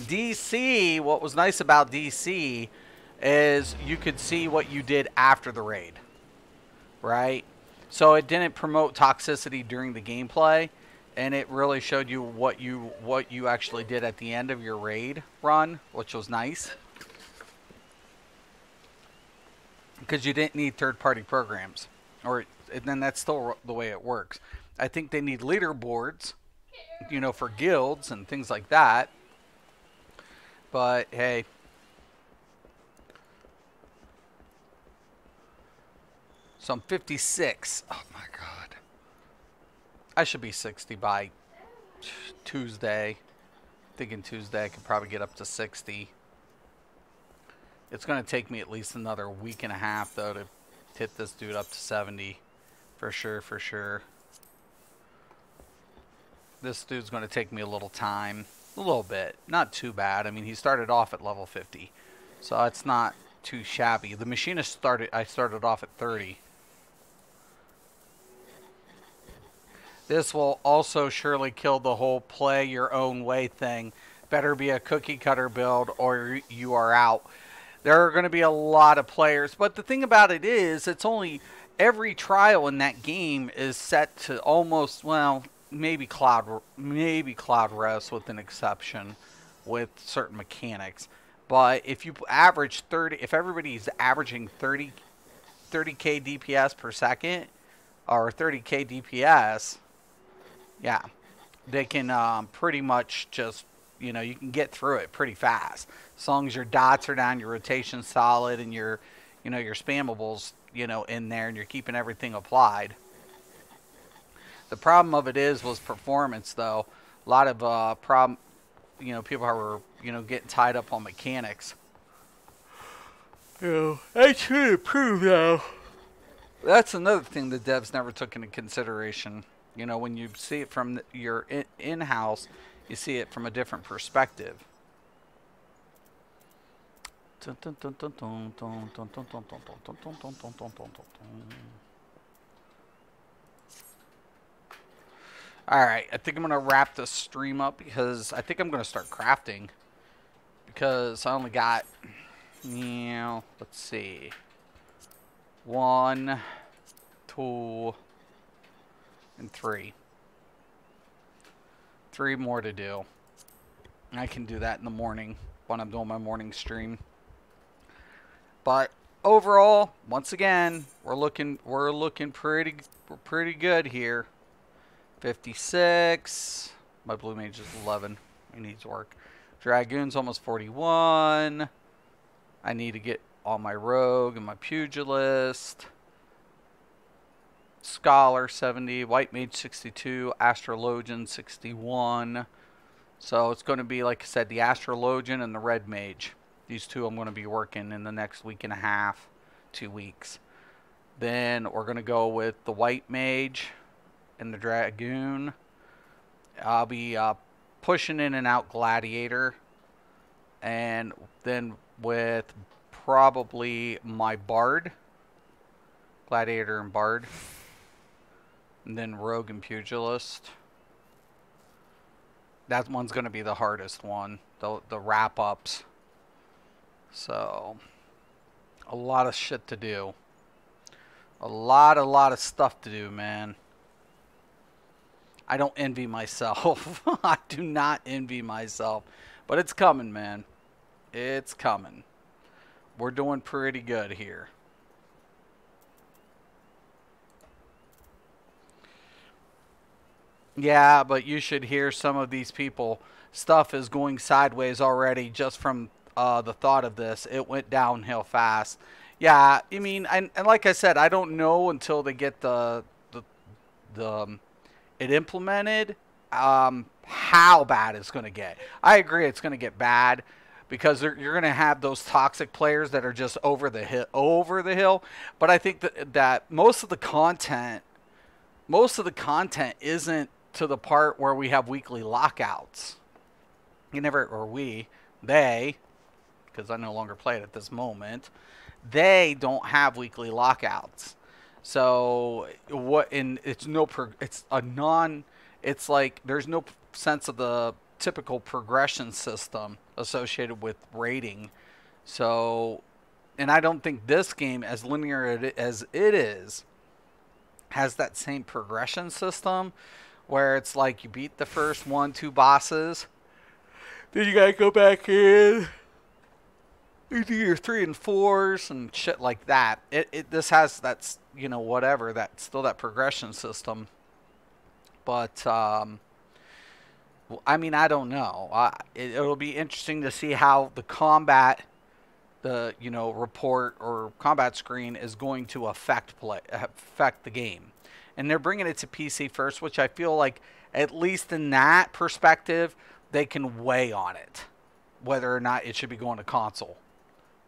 DC, what was nice about DC is you could see what you did after the raid, right? So it didn't promote toxicity during the gameplay, and it really showed you what you actually did at the end of your raid run, which was nice. Because you didn't need third-party programs, and then that's still the way it works. I think they need leaderboards, you know, for guilds and things like that. But hey, so I'm 56. Oh my god, I should be 60 by Tuesday. Thinking Tuesday I could probably get up to 60. It's going to take me at least another week and a half, though, to hit this dude up to 70. For sure, for sure. This dude's going to take me a little time. A little bit. Not too bad. I mean, he started off at level 50. So it's not too shabby. The machinist I started off at 30. This will also surely kill the whole play your own way thing. Better be a cookie cutter build or you are out. There are going to be a lot of players, but the thing about it is, it's only every trial in that game is set to almost, well, maybe cloud rest with an exception with certain mechanics. But if you average 30, if everybody's averaging 30k DPS per second or 30k DPS, yeah, they can pretty much just, you know, you can get through it pretty fast. As long as your dots are down, your rotation's solid, and your, you know, your spammables, you know, in there, and you're keeping everything applied. The problem of it was performance, though. A lot of you know, people were, you know, getting tied up on mechanics. You know, I should improve though. That's another thing the devs never took into consideration. You know, when you see it from your in-house, you see it from a different perspective. Alright, I think I'm going to wrap this stream up because I think I'm going to start crafting. Because I only got, you know, let's see. 1, 2, and 3. 3 more to do. I can do that in the morning when I'm doing my morning stream. But overall, once again, we're looking pretty good here. 56. My blue mage is 11. He needs work. Dragoon's almost 41. I need to get all my rogue and my pugilist. Scholar 70, White Mage 62, Astrologian 61. So it's going to be, like I said, the Astrologian and the Red Mage. These two I'm going to be working in the next week and a half, 2 weeks. Then we're going to go with the White Mage and the Dragoon. I'll be pushing in and out Gladiator. And then with probably my Bard. Gladiator and Bard. And then Rogue and Pugilist. That one's going to be the hardest one. The wrap-ups. So, a lot of shit to do. A lot of stuff to do, man. I don't envy myself. I do not envy myself. But it's coming, man. It's coming. We're doing pretty good here. Yeah, but you should hear some of these people. Stuff is going sideways already just from the thought of this. It went downhill fast. Yeah, I mean, and like I said, I don't know until they get it implemented how bad it's going to get. I agree it's going to get bad because you're going to have those toxic players that are just over the hill. But I think that most of the content isn't to the part where we have weekly lockouts. They, because I no longer play it at this moment, they don't have weekly lockouts. So it's like there's no sense of the typical progression system associated with rating. So, and I don't think this game, as linear as it is, has that same progression system where it's like you beat the first 1-2 bosses, then you gotta go back in, you do your 3 and 4s and shit like that. This has that's, you know, whatever, that's still that progression system. But I mean, I don't know. It'll be interesting to see how the combat, the, you know, report or combat screen is going to affect the game. And they're bringing it to PC first, which I feel like, at least in that perspective, they can weigh on it, whether or not it should be going to console,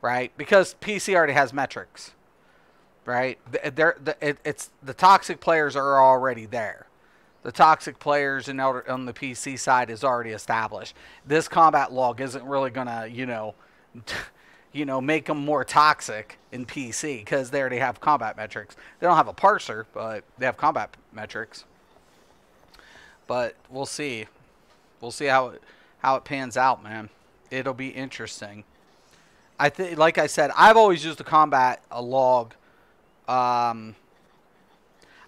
right? Because PC already has metrics, right? It's the toxic players are already there. The toxic players on the PC side is already established. This combat log isn't really gonna, you know, make them more toxic in PC because they already have combat metrics. They don't have a parser, but they have combat metrics. But we'll see. We'll see how it pans out, man. It'll be interesting. I think, like I said, I've always used the combat log.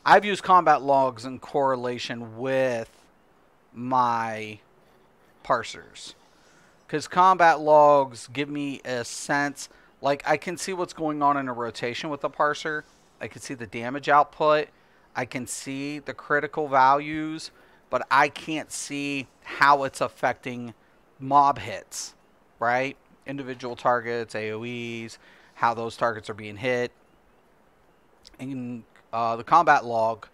I've used combat logs in correlation with my parsers. Because combat logs give me a sense, like I can see what's going on in a rotation with the parser. I can see the damage output. I can see the critical values, but I can't see how it's affecting mob hits, right? Individual targets, AoEs, how those targets are being hit. And the combat log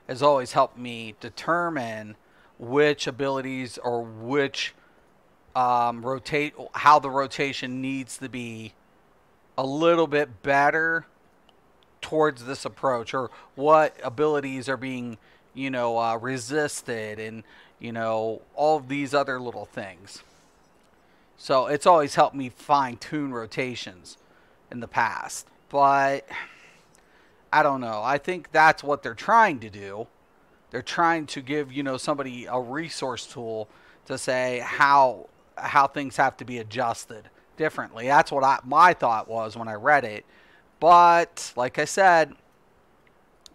has always helped me determine which abilities or which how the rotation needs to be a little bit better towards this approach, or what abilities are being, you know, resisted, and, you know, all of these other little things. So it's always helped me fine-tune rotations in the past. But I don't know. I think that's what they're trying to do. They're trying to give, you know, somebody a resource tool to say how things have to be adjusted differently. That's what my thought was when I read it. But like I said,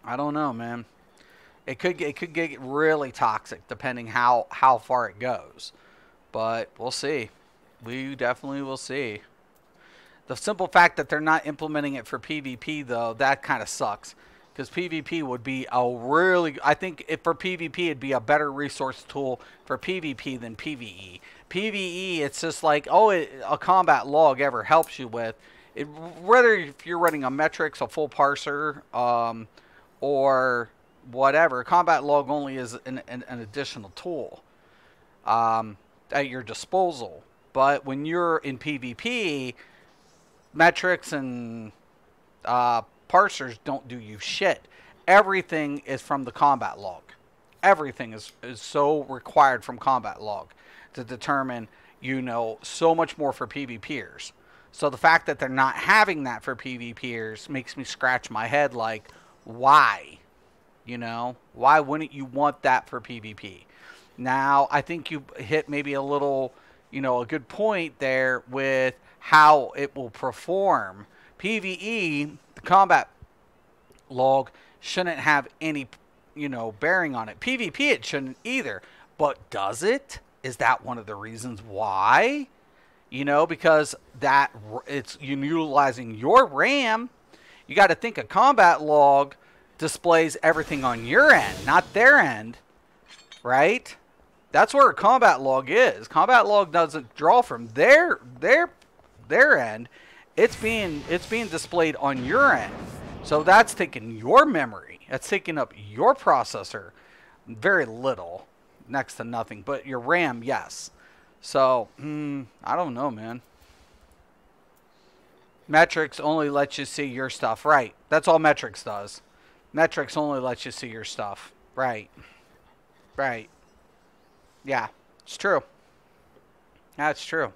I don't know, man. It could get really toxic depending how far it goes. But we'll see. We definitely will see. The simple fact that they're not implementing it for PvP, though, that kind of sucks. Because PvP would be a really... I think for PvP, it'd be a better resource tool for PvP than PvE. PvE, it's just like, oh, a combat log ever helps you with. Whether if you're running a metrics, a full parser, or whatever, combat log only is an additional tool at your disposal. But when you're in PvP, metrics and parsers don't do you shit. Everything is from the combat log. Everything is so required from combat log to determine, you know, so much more for PvPers. So the fact that they're not having that for PvPers makes me scratch my head like, why? You know, why wouldn't you want that for PvP? Now, I think you hit maybe a little, you know, a good point there with how it will perform. PvE, the combat log, shouldn't have any, you know, bearing on it. PvP, it shouldn't either. But does it? Is that one of the reasons why? You know, because it's utilizing your RAM. You got to think a combat log displays everything on your end, not their end, right? That's where a combat log is. Combat log doesn't draw from their end. It's being displayed on your end. So that's taking your memory. That's taking up your processor. Very little, next to nothing, but your RAM, yes. So, I don't know, man. Metrics only lets you see your stuff. Right. That's all metrics does. Metrics only lets you see your stuff. Right. Right. Yeah, it's true. That's true.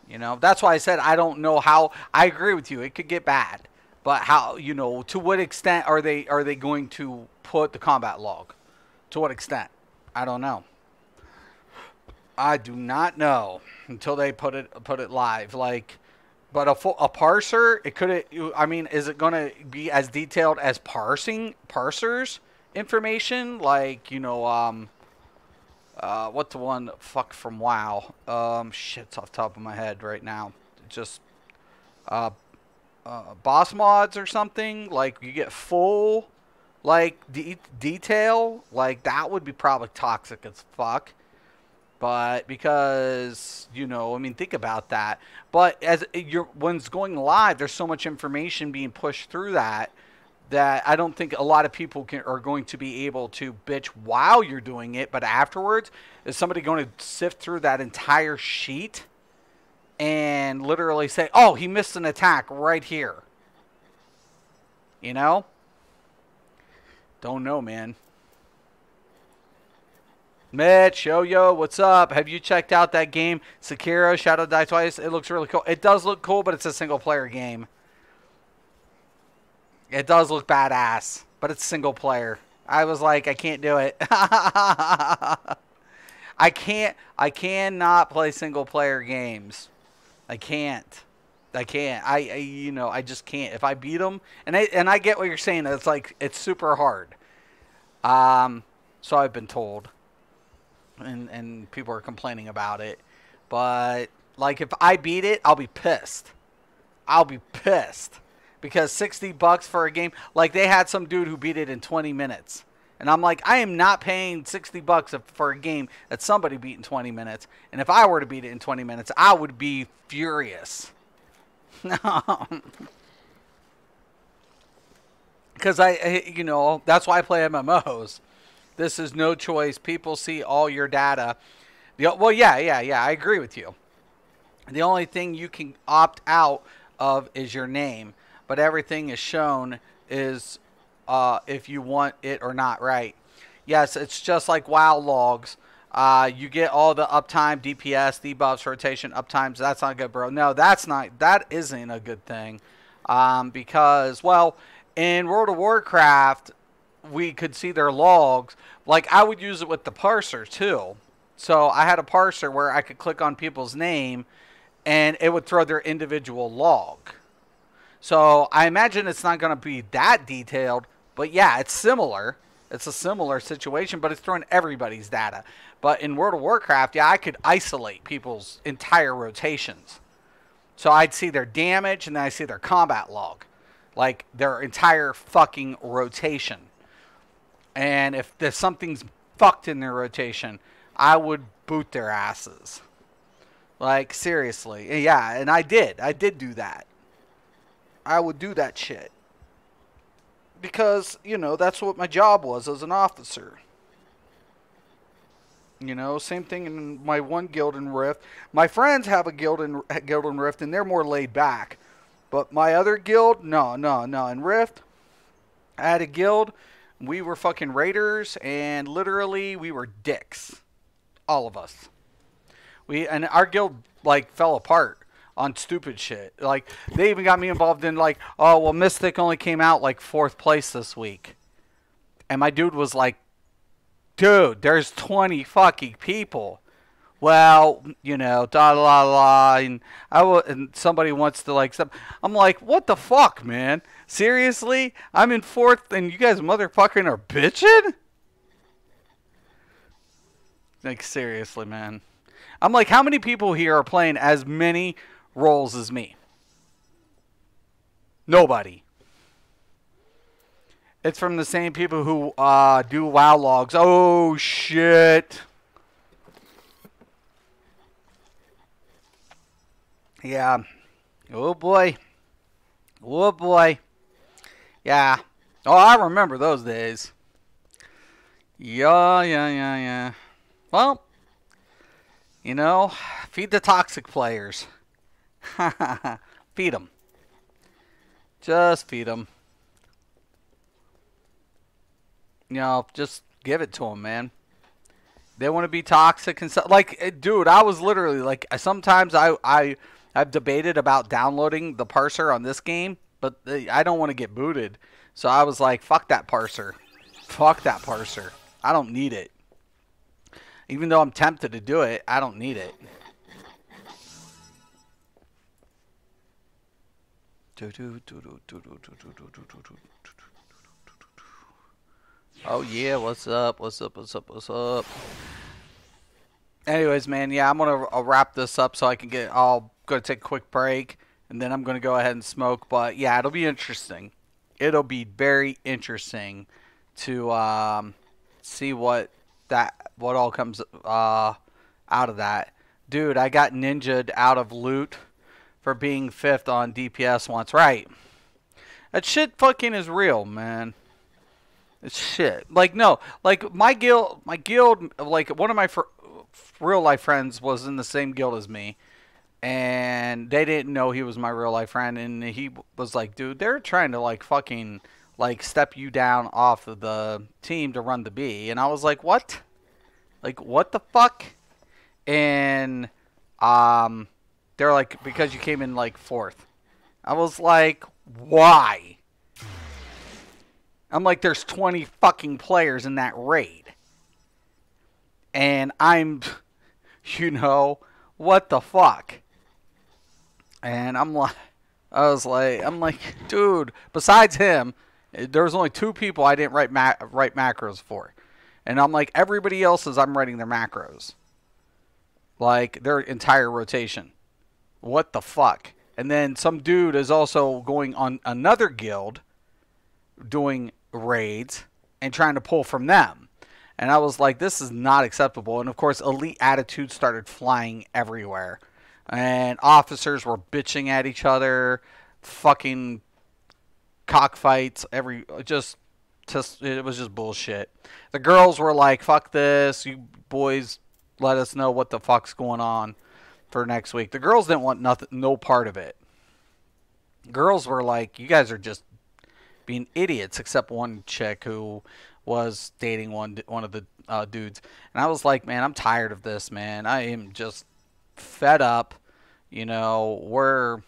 You know, that's why I said I don't know how. I agree with you. It could get bad. But how, you know, to what extent are they going to put the combat log? To what extent? I don't know. I do not know until they put it live. Like, but a parser, it could. I mean, is it gonna be as detailed as parsers information? Like, what's the one fuck from WoW? Shit's off the top of my head right now. Just uh, boss mods or something. Like, you get full like detail. Like, that would be probably toxic as fuck. But because, I mean, think about that. But when it's going live, there's so much information being pushed through that I don't think a lot of people are going to be able to bitch while you're doing it. But afterwards, is somebody going to sift through that entire sheet and literally say, oh, he missed an attack right here? Don't know, man. Mitch, yo, what's up? Have you checked out that game, Sekiro, Shadow Die Twice? It looks really cool. It does look cool, but it's a single-player game. It does look badass, but it's single-player. I was like, I can't do it. I cannot play single-player games. I can't. I just can't. If I beat them, and I get what you're saying. It's like, it's super hard. So I've been told. And people are complaining about it. But, like, if I beat it, I'll be pissed. Because $60 for a game, like, they had some dude who beat it in 20 minutes. And I'm like, I am not paying $60 for a game that somebody beat in 20 minutes. And if I were to beat it in 20 minutes, I would be furious. Because that's why I play MMOs. This is no choice. People see all your data. Well, yeah, I agree with you. The only thing you can opt out of is your name. But everything is shown is if you want it or not, right? Yes, it's just like WoW logs. You get all the uptime, DPS, debuffs, rotation, uptimes. That's not good, bro. No, that isn't a good thing. Because, well, in World of Warcraft, we could see their logs. Like, I would use it with the parser too. So I had a parser where I could click on people's name and it would throw their individual log. So I imagine it's not going to be that detailed, but yeah, it's similar. It's a similar situation, but it's throwing everybody's data. But in World of Warcraft, yeah, I could isolate people's entire rotations. So I'd see their damage and then I see their combat log. Like, their entire fucking rotation. And if there's something's fucked in their rotation, I would boot their asses. Like, seriously. Yeah, and I did. I did do that. I would do that shit. Because, that's what my job was as an officer. Same thing in my one guild in Rift. My friends have a guild in Rift, and they're more laid back. But my other guild, no. In Rift, I had a guild. We were fucking raiders, and literally we were dicks. All of us. And our guild, like, fell apart on stupid shit. Like, they even got me involved in, like, oh, well, Mystic only came out, like, 4th place this week. And my dude was like, dude, there's 20 fucking people. Well, and somebody wants to, like, I'm like, what the fuck, man? Seriously? I'm in 4th and you guys motherfucking are bitching? Like, seriously, man. I'm like, how many people here are playing as many roles as me? Nobody. It's from the same people who do WoW logs. Oh, shit. Yeah. Oh, boy. Oh, boy. Yeah. Oh, I remember those days. Yeah. Well, feed the toxic players. Feed them. Just feed them. Just give it to them, man. They want to be toxic and stuff. Like, dude, I was literally, like, sometimes I've debated about downloading the parser on this game, but I don't want to get booted. So I was like, fuck that parser. Fuck that parser. I don't need it. Even though I'm tempted to do it, I don't need it. Oh yeah, what's up? What's up? What's up? What's up? Anyways, man, yeah, I'm gonna wrap this up so I can get. I'll go take a quick break, and then I'm gonna go ahead and smoke. But yeah, it'll be interesting. It'll be very interesting to see what all comes out of that. Dude, I got ninja'd out of loot for being 5th on DPS once. Right. That shit fucking is real, man. It's shit. Like, no. Like, my guild, like, one of my real life friends was in the same guild as me. And they didn't know he was my real life friend. And he was like, dude, they're trying to, like, fucking, like, step you down off of the team to run the B. And I was like, what? Like, what the fuck? And, they're like, because you came in, like, 4th. I was like, why? I'm like, there's 20 fucking players in that raid. And I'm, you know, what the fuck? And I'm like, I'm like, dude, besides him, there was only 2 people I didn't write macros for. And I'm like, everybody else's, I'm writing their macros. Like, their entire rotation. What the fuck? And then some dude is also going on another guild doing raids and trying to pull from them. And I was like, this is not acceptable. And of course, elite attitudes started flying everywhere. And officers were bitching at each other. Fucking cockfights. It was just bullshit. The girls were like, fuck this. You boys let us know what the fuck's going on for next week. The girls didn't want nothing, no part of it. Girls were like, you guys are just being idiots, except one chick who was dating one of the dudes. And I was like, man, I'm tired of this, man. I am just fed up. You know,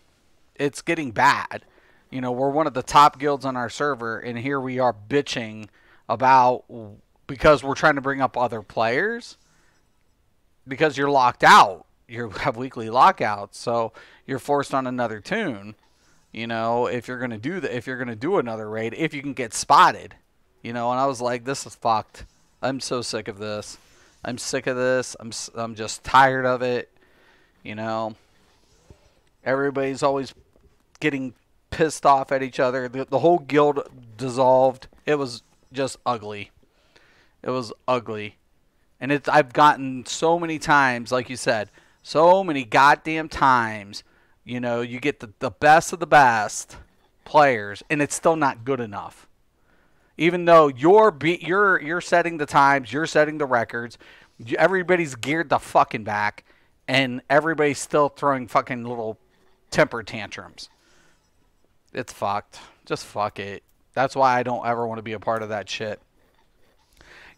it's getting bad. You know, we're one of the top guilds on our server, and here we are bitching about, because we're trying to bring up other players, because you're locked out. You have weekly lockouts, so you're forced on another tune. You know, if you're gonna do another raid, if you can get spotted, you know. And I was like, this is fucked. I'm so sick of this. I'm sick of this. I'm just tired of it. You know, everybody's always getting pissed off at each other. The whole guild dissolved. It was just ugly. It was ugly, and I've gotten so many times, like you said, so many goddamn times. You know, you get the best of the best players, and it's still not good enough. Even though you're setting the times, you're setting the records, everybody's geared the fucking back, and everybody's still throwing fucking little temper tantrums. It's fucked. Just fuck it. That's why I don't ever want to be a part of that shit.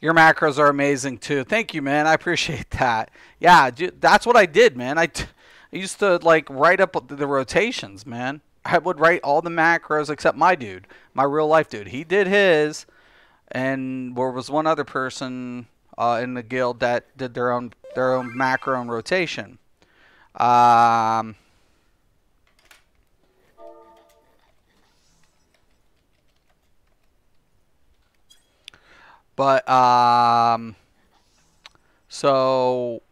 Your macros are amazing too. Thank you, man. I appreciate that. Yeah, that's what I did, man. I used to, like, write up the rotations, man. I would write all the macros except my dude, my real life dude. He did his, and there was one other person in the guild that did their own macro and rotation. So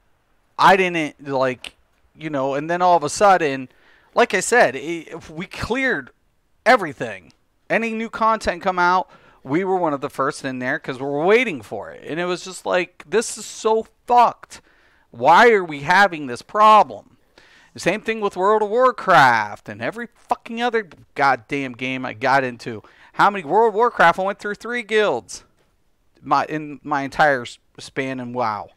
I didn't, like, you know, and then all of a sudden, like I said, we cleared everything. Any new content come out, we were one of the first in there because we were waiting for it. And it was just like, this is so fucked. Why are we having this problem? The same thing with World of Warcraft and every fucking other goddamn game I got into. How many World of Warcraft? I went through 3 guilds in my entire span in WoW.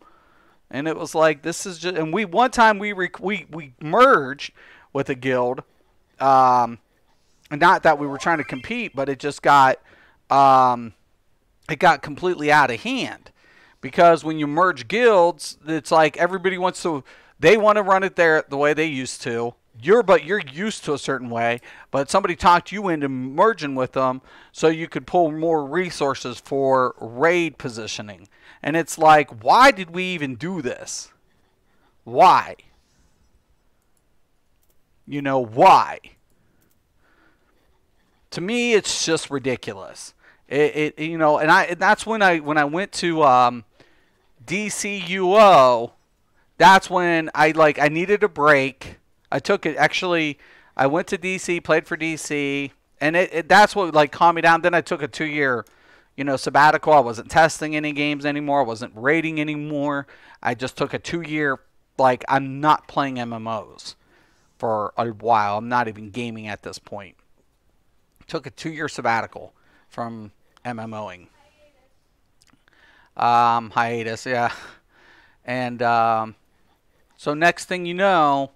And it was like, this is just, and one time we merged with a guild, not that we were trying to compete, but it just got, it got completely out of hand, because when you merge guilds, it's like everybody they want to run it the way they used to, but you're used to a certain way, but somebody talked you into merging with them so you could pull more resources for raid positioning. And it's like, why did we even do this? Why? Why? To me, it's just ridiculous. And that's when I went to DCUO. That's when I needed a break. I took it actually. I went to DC, played for DC, and that's what calmed me down. Then I took a 2-year, sabbatical. I wasn't testing any games anymore. I wasn't raiding anymore. I just took a 2-year. I'm not playing MMOs for a while. I'm not even gaming at this point. Took a 2-year sabbatical from MMOing. Hiatus, yeah. And so next thing you know,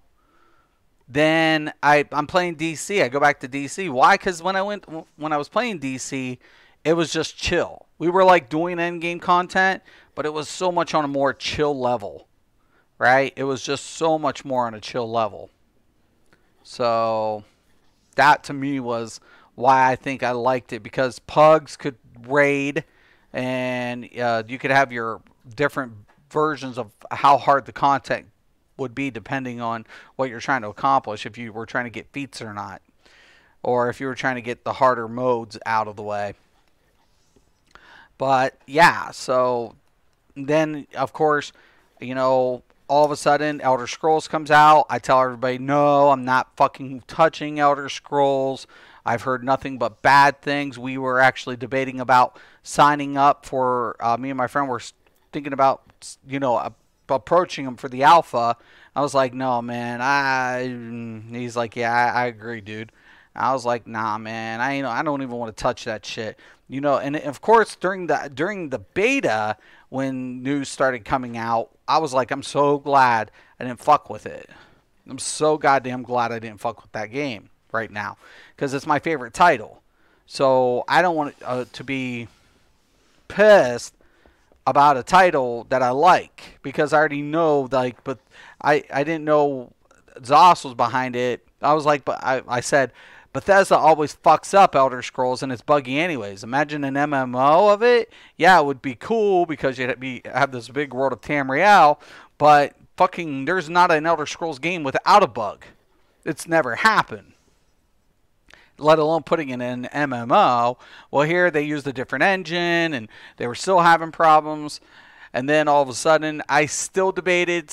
then I'm playing DC. I go back to DC. Why? Because when I was playing DC, it was just chill. We were doing end game content, but it was so much on a more chill level, right? It was just so much more on a chill level. So that to me was why I think I liked it, because pugs could raid, and you could have your different versions of how hard the content would be depending on what you're trying to accomplish, if you were trying to get feats or not, or if you were trying to get the harder modes out of the way. But yeah, so then of course, all of a sudden Elder Scrolls comes out. I tell everybody, no, I'm not fucking touching Elder Scrolls. I've heard nothing but bad things. We were actually debating about signing up for, me and my friend were thinking about, approaching him for the alpha. I was like, no, man. He's like, yeah, I agree, dude. I was like, nah, man. I don't even want to touch that shit. And of course during the beta, when news started coming out, I was like, I'm so glad I didn't fuck with it. I'm so goddamn glad I didn't fuck with that game right now, because it's my favorite title. So I don't want to be pissed about a title that I like, because I already know, but I didn't know ZOS was behind it. I was like, but I said, Bethesda always fucks up Elder Scrolls, and it's buggy anyways. Imagine an MMO of it. Yeah, it would be cool because you'd have this big world of Tamriel, but fucking there's not an Elder Scrolls game without a bug. It's never happened, let alone putting it in an MMO. Well, here they used a different engine, and they were still having problems. And then all of a sudden, I still debated,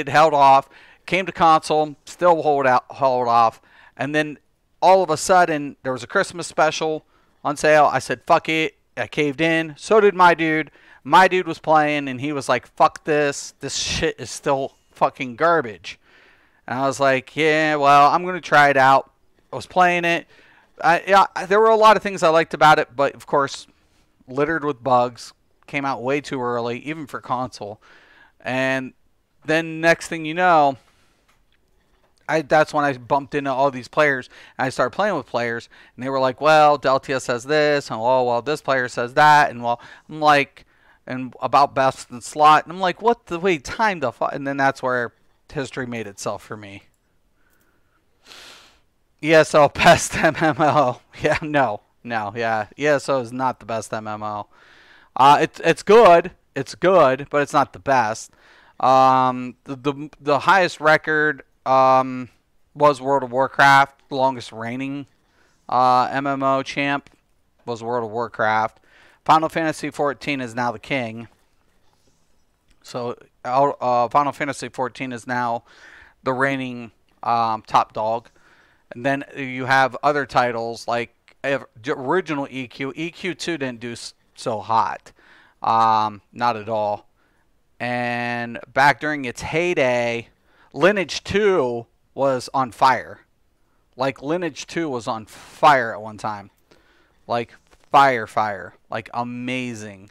held off, came to console, still hold off. And then all of a sudden, there was a Christmas special on sale. I said, fuck it. I caved in. So did my dude. My dude was playing, and he was like, fuck this. This shit is still fucking garbage. And I was like, yeah, well, I'm going to try it out. I was playing it. There were a lot of things I liked about it, but of course, littered with bugs. Came out way too early, even for console. And then next thing you know, that's when I bumped into all these players, and I started playing with players, and they were like, well, Deltia says this, and well, this player says that, and well, I'm like, and about best in slot, and I'm like, what the wait, time to fight? And then that's where history made itself for me. ESO best MMO. Yeah, no, yeah. ESO is not the best MMO. It's good. It's good, but it's not the best. The highest record was World of Warcraft. The longest reigning MMO champ was World of Warcraft. Final Fantasy XIV is now the king. So Final Fantasy XIV is now the reigning top dog. And then you have other titles like original EQ. EQ2 didn't do so hot. Not at all. And back during its heyday, Lineage 2 was on fire. Like, Lineage 2 was on fire at one time. Like, fire. Like, amazing.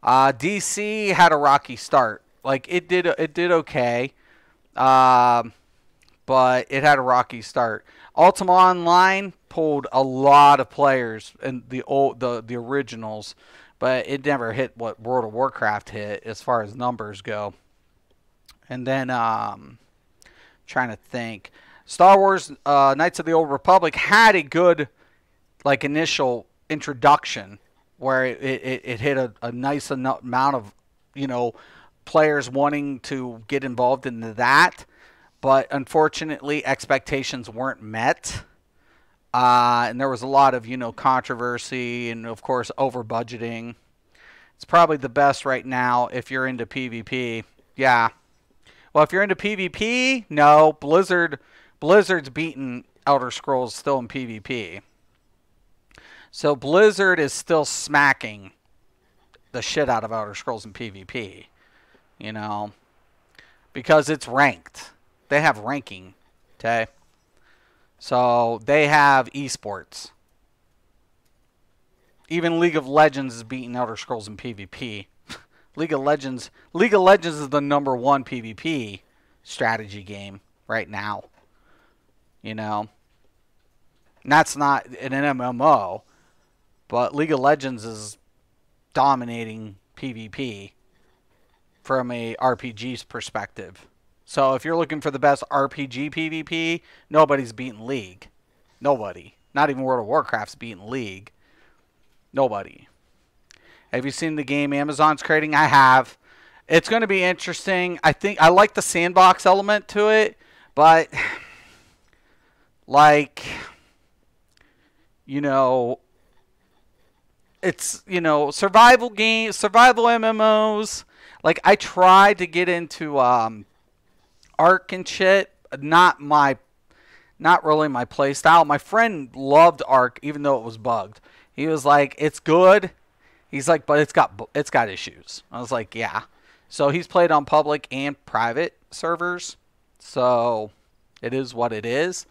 DC had a rocky start. Like, it did okay. But it had a rocky start. Ultima Online pulled a lot of players in the originals, but it never hit what World of Warcraft hit as far as numbers go. And then trying to think, Star Wars Knights of the Old Republic had a good like initial introduction where it hit a nice amount of, you know, players wanting to get involved into that. But unfortunately, expectations weren't met. And there was a lot of, you know, controversy and, of course, over budgeting. It's probably the best right now if you're into PvP. Yeah. Well, if you're into PvP, no. Blizzard's beaten Elder Scrolls still in PvP. So Blizzard is still smacking the shit out of Elder Scrolls in PvP. You know, because it's ranked. They have ranking, okay? So they have esports. Even League of Legends is beating Elder Scrolls in PvP. League of Legends is the #1 PvP strategy game right now. You know, and that's not an MMO, but League of Legends is dominating PvP from a RPG's perspective. So if you're looking for the best RPG PvP, nobody's beating League. Nobody. Not even World of Warcraft's beating League. Nobody. Have you seen the game Amazon's creating? I have. It's going to be interesting. I think I like the sandbox element to it, but like, you know, it's, you know, survival games, survival MMOs. Like, I tried to get into Ark and shit. Not really my play style. My friend loved Ark, even though it was bugged. He was like, "It's good." He's like, "But it's got issues." I was like, "Yeah." So he's played on public and private servers. So it is what it is.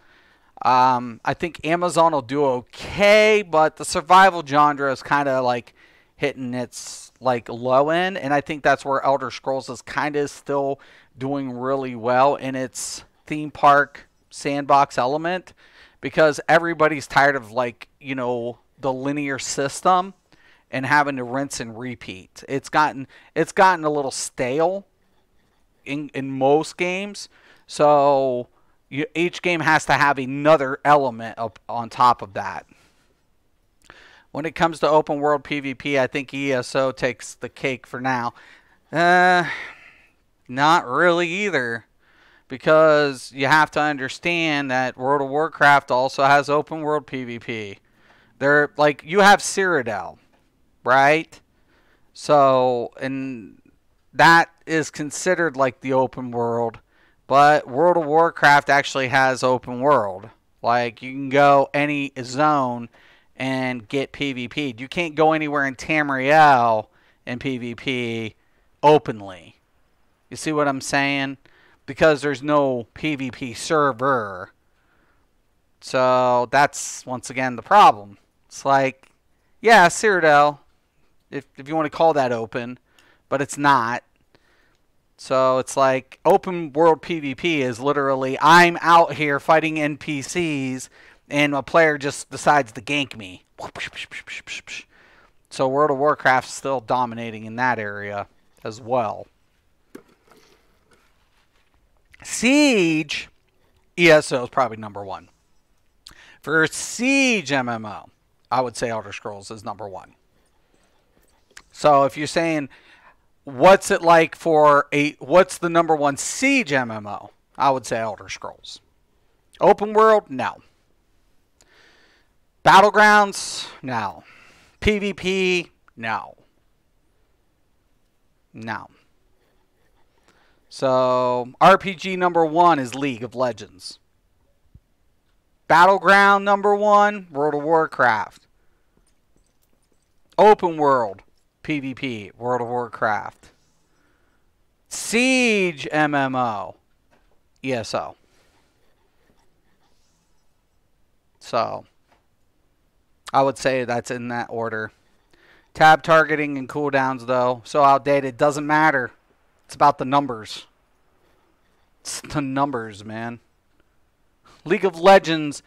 I think Amazon will do okay, but the survival genre is kind of like hitting its like low end, and I think that's where Elder Scrolls is kind of still doing really well in its theme park sandbox element, because everybody's tired of, like, you know, the linear system and having to rinse and repeat. It's gotten a little stale in most games. So each game has to have another element up on top of that. When it comes to open world PvP, I think ESO takes the cake for now. Not really either, because you have to understand that World of Warcraft also has open world PvP. They're like, you have Cyrodiil, right? So, and that is considered like the open world, but World of Warcraft actually has open world. Like, you can go any zone and get PvP'd. You can't go anywhere in Tamriel and PvP openly. You see what I'm saying? Because there's no PvP server. So that's, once again, the problem. It's like, yeah, Cyrodiil, if you want to call that open, but it's not. So it's like, open world PvP is literally, I'm out here fighting NPCs, and a player just decides to gank me. So World of Warcraft's still dominating in that area as well. Siege, ESO is probably #1. For Siege MMO, I would say Elder Scrolls is #1. So if you're saying, what's it like for what's the #1 Siege MMO? I would say Elder Scrolls. Open world, no. Battlegrounds, no. PvP, no. No. So RPG #1 is League of Legends. Battleground #1, World of Warcraft. Open world PvP, World of Warcraft. Siege MMO, ESO. So I would say that's in that order. Tab targeting and cooldowns, though, so outdated. Doesn't matter. It's about the numbers. It's the numbers, man. League of Legends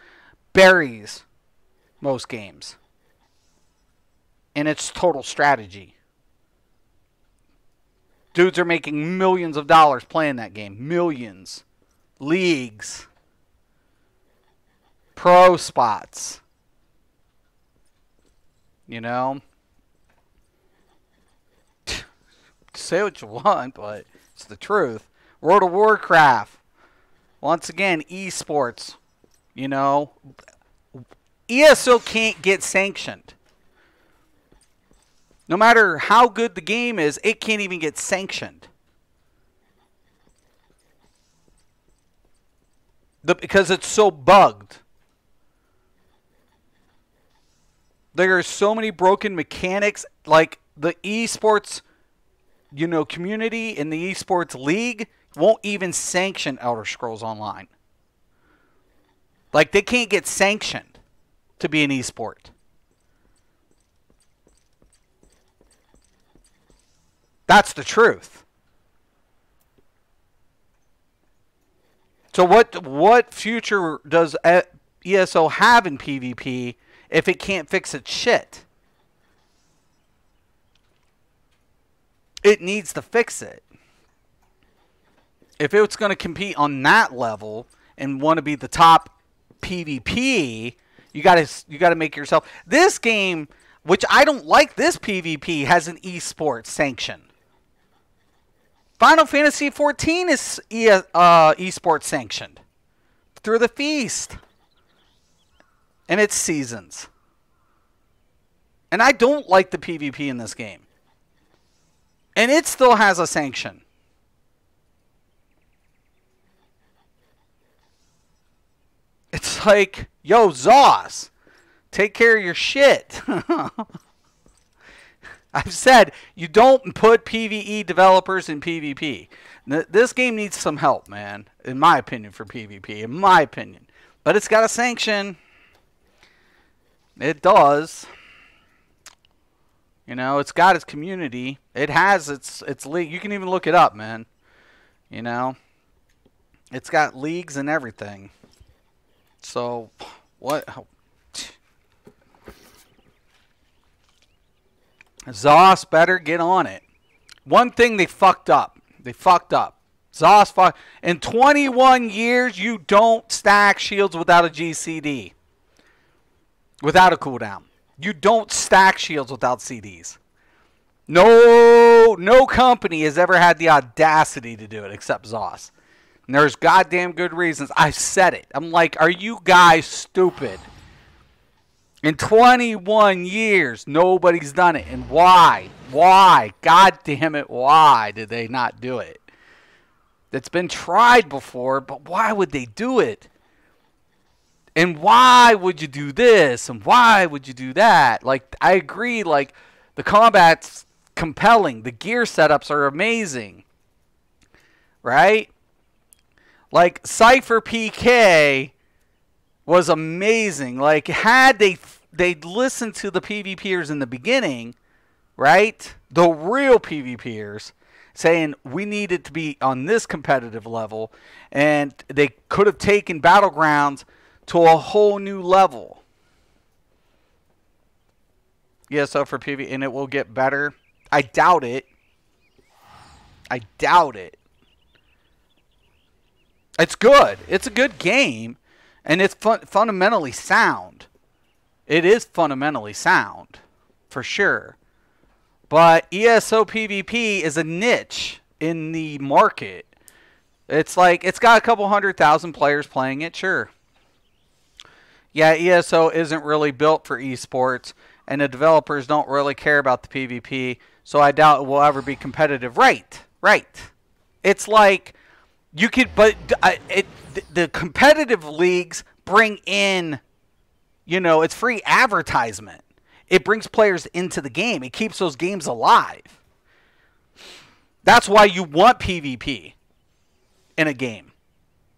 buries most games. And it's total strategy. Dudes are making millions of dollars playing that game. Millions. Leagues. pro spots. You know? Say what you want, but it's the truth. World of Warcraft. Once again, esports. You know? ESO can't get sanctioned. No matter how good the game is, it can't even get sanctioned. Because it's so bugged. There are so many broken mechanics. Like the esports, you know, community in the esports league won't even sanction Elder Scrolls Online. Like they can't get sanctioned to be an esport. That's the truth. So what future does ESO have in PvP if it can't fix its shit? It needs to fix it. If it's going to compete on that level and want to be the top PvP, you got to make yourself. This game, which I don't like, this PvP has an esports sanction. Final Fantasy XIV is esports sanctioned through the Feast and its seasons. And I don't like the PvP in this game. And it still has a sanction. It's like, yo, Zoss, take care of your shit. I've said you don't put PvE developers in PvP. This game needs some help, man, in my opinion, for PvP, in my opinion. But it's got a sanction. It does. You know, it's got its community. It has its league. You can even look it up, man. You know, it's got leagues and everything. So, what? Zoss better get on it. One thing they fucked up. Zoss fucked. In 21 years, you don't stack shields without a GCD. Without a cooldown. You don't stack shields without CDs. No company has ever had the audacity to do it except Zoss. And there's goddamn good reasons. I said it. I'm like, are you guys stupid? In 21 years, nobody's done it. And why? Why? God damn it, why did they not do it? It's been tried before, but why would they do it? And why would you do this? And why would you do that? Like, I agree, like, the combat's compelling. The gear setups are amazing. Right? Like, Cypher PK was amazing. Like, had they'd listened to the PvPers in the beginning, right? The real PvPers saying we needed to be on this competitive level, and they could have taken Battlegrounds to a whole new level. Yeah, so for PvP, and it will get better. I doubt it. I doubt it. It's good. It's a good game. And it's fundamentally sound. It is fundamentally sound. For sure. But ESO PvP is a niche in the market. It's like, it's got a couple 100,000 players playing it, sure. Yeah, ESO isn't really built for esports. And the developers don't really care about the PvP. So I doubt it will ever be competitive. Right. It's like, you could, but the competitive leagues bring in, you know, it's free advertisement. It brings players into the game. It keeps those games alive. That's why you want PvP in a game.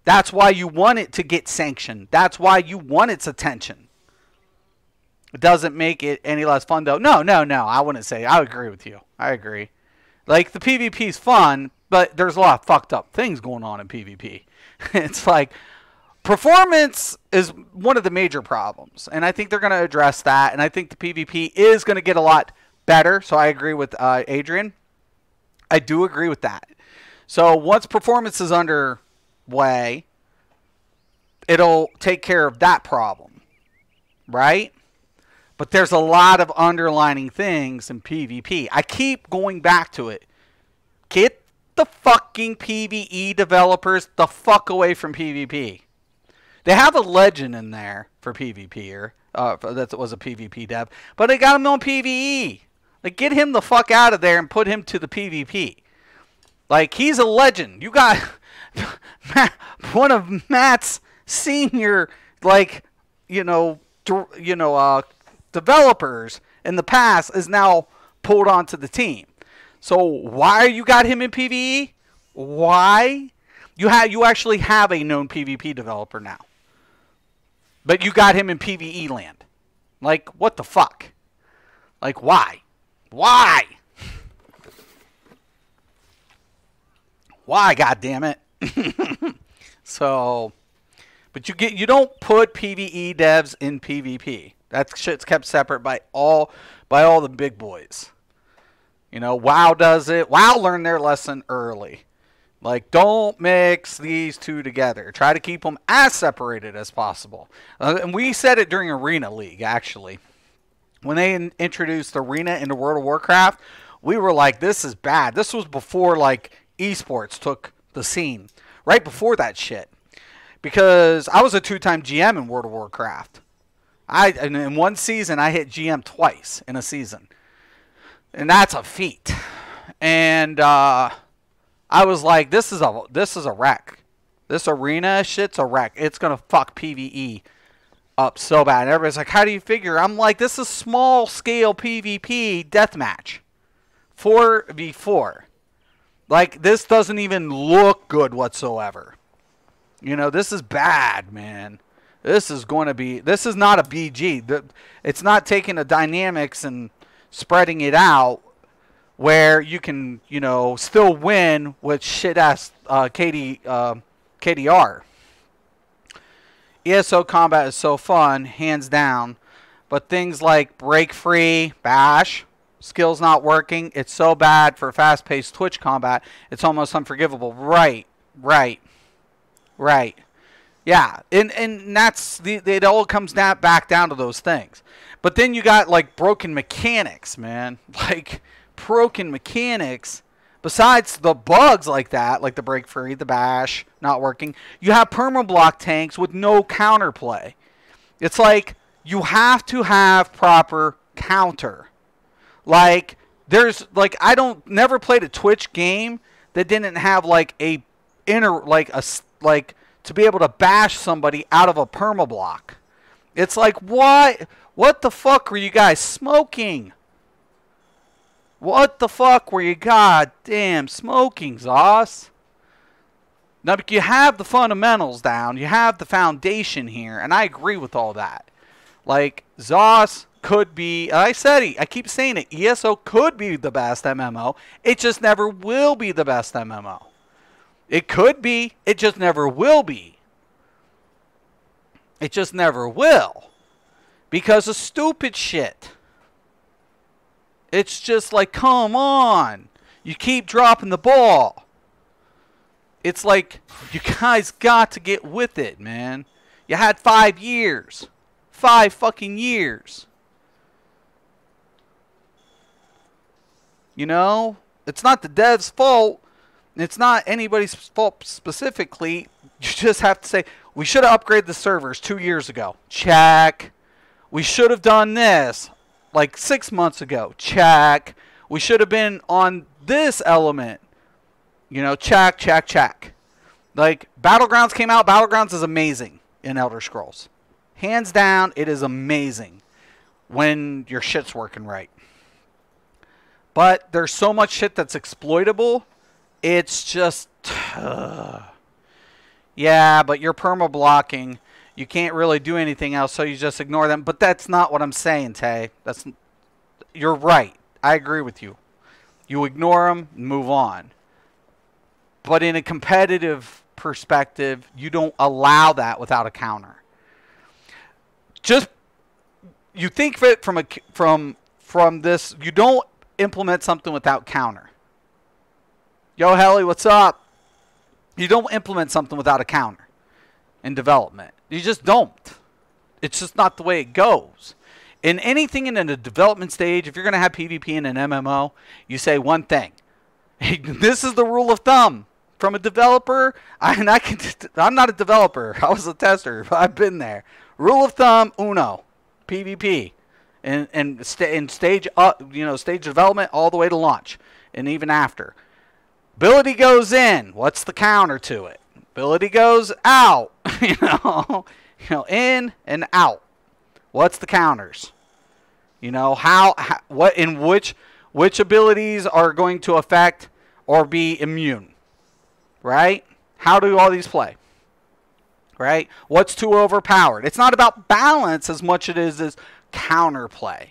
That's why you want it to get sanctioned. That's why you want its attention. It doesn't make it any less fun, though. No. I wouldn't say. I agree with you. I agree. Like, the PvP is fun, but there's a lot of fucked up things going on in PvP. It's like, performance is one of the major problems. And I think they're going to address that. And I think the PvP is going to get a lot better. So I agree with Adrian. I do agree with that. So once performance is underway, it'll take care of that problem, right? But there's a lot of underlining things in PvP. I keep going back to it. Get the fucking PvE developers the fuck away from PvP. They have a legend in there for PvPer. That was a PvP dev. But they got him on PvE. Like, get him the fuck out of there and put him to the PvP. Like, he's a legend. You got one of Matt's senior, like, developers in the past is now pulled onto the team. So why you got him in PvE? Why? You actually have a known PvP developer now. But you got him in PvE land. Like, what the fuck? Like, why? Why? Why, goddammit? So, but you don't put PvE devs in PvP. That shit's kept separate by all the big boys. You know, WoW does it. WoW learned their lesson early. Like, don't mix these two together. Try to keep them as separated as possible. And we said it during Arena League, actually. When they introduced Arena into World of Warcraft, we were like, this is bad. This was before, like, esports took the scene. Right before that shit. Because I was a 2-time GM in World of Warcraft. And in one season, I hit GM twice in a season. And that's a feat. And I was like, this is a wreck. This arena shit's a wreck. It's gonna fuck PvE up so bad. And everybody's like, how do you figure? I'm like, this is small scale PvP deathmatch. 4v4. Like, this doesn't even look good whatsoever. You know, this is bad, man. This is not a BG. It's not taking the dynamics and spreading it out where you can, still win with shit-ass KDR. ESO combat is so fun, hands down. But things like break free, bash, skills not working, it's so bad for fast-paced Twitch combat, it's almost unforgivable. Right. Yeah, and that's it all comes back down to those things. But then you got, like, broken mechanics, man. Like, broken mechanics. Besides the bugs like that, like the break free, the bash, not working, you have permablock tanks with no counterplay. It's like, you have to have proper counter. Like, never played a Twitch game that didn't have, like, to be able to bash somebody out of a permablock. It's like, what the fuck were you guys smoking? What the fuck were you goddamn smoking, Zoss? Now, you have the fundamentals down. You have the foundation here, and I agree with all that. Like, Zoss could be, I keep saying it, ESO could be the best MMO. It just never will be the best MMO. It could be. It just never will be. It just never will. Because of stupid shit. It's just like, come on. You keep dropping the ball. It's like, you guys got to get with it, man. You had 5 years. 5 fucking years. You know? It's not the dev's fault. It's not anybody's fault specifically. You just have to say, we should have upgraded the servers 2 years ago. Check. We should have done this like 6 months ago. Check. We should have been on this element. Check. Like, Battlegrounds came out. Battlegrounds is amazing in Elder Scrolls. Hands down, it is amazing when your shit's working right. But there's so much shit that's exploitable. It's just, yeah, but you're perma-blocking. You can't really do anything else, so you just ignore them. But that's not what I'm saying, Tay. You're right. I agree with you. You ignore them and move on. But in a competitive perspective, you don't allow that without a counter. Just, you think of it from this, you don't implement something without counter. Yo, Helly, what's up? You don't implement something without a counter. in development. You just don't. It's just not the way it goes. In anything in a development stage, if you're going to have PvP in an MMO, you say one thing. Hey, this is the rule of thumb. From a developer, I'm not a developer. I was a tester. I've been there. Rule of thumb, uno, PvP, and stage up, stage development all the way to launch, and even after. Ability goes in. What's the counter to it? Ability goes out. In and out. What's the counters? Which abilities are going to affect or be immune? Right? How do all these play? Right? What's too overpowered? It's not about balance as much as counterplay.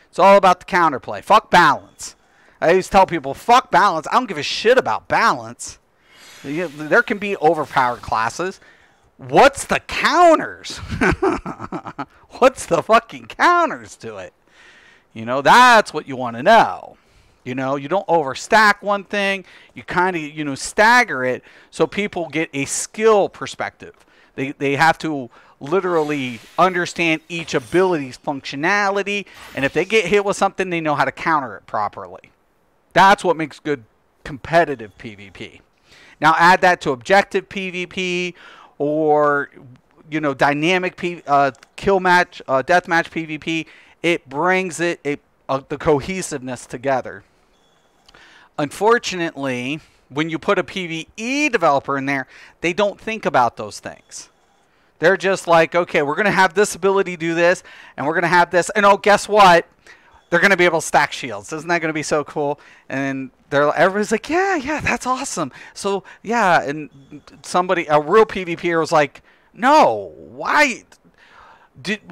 It's all about the counterplay. Fuck balance. I used to tell people, fuck balance. I don't give a shit about balance. There can be overpowered classes. What's the counters? What's the fucking counters to it? That's what you want to know. You don't overstack one thing. You kind of, stagger it so people get a skill perspective. They have to literally understand each ability's functionality. And if they get hit with something, they know how to counter it properly. That's what makes good competitive PvP. Now add that to objective PvP or, dynamic kill match, deathmatch PvP. It brings the cohesiveness together. Unfortunately, when you put a PvE developer in there, they don't think about those things. They're just like, okay, we're going to have this ability do this, and we're going to have this. And oh, guess what? They're going to be able to stack shields. Isn't that going to be so cool? And everybody's like, yeah, that's awesome. So, yeah, and a real PvPer was like, no, why?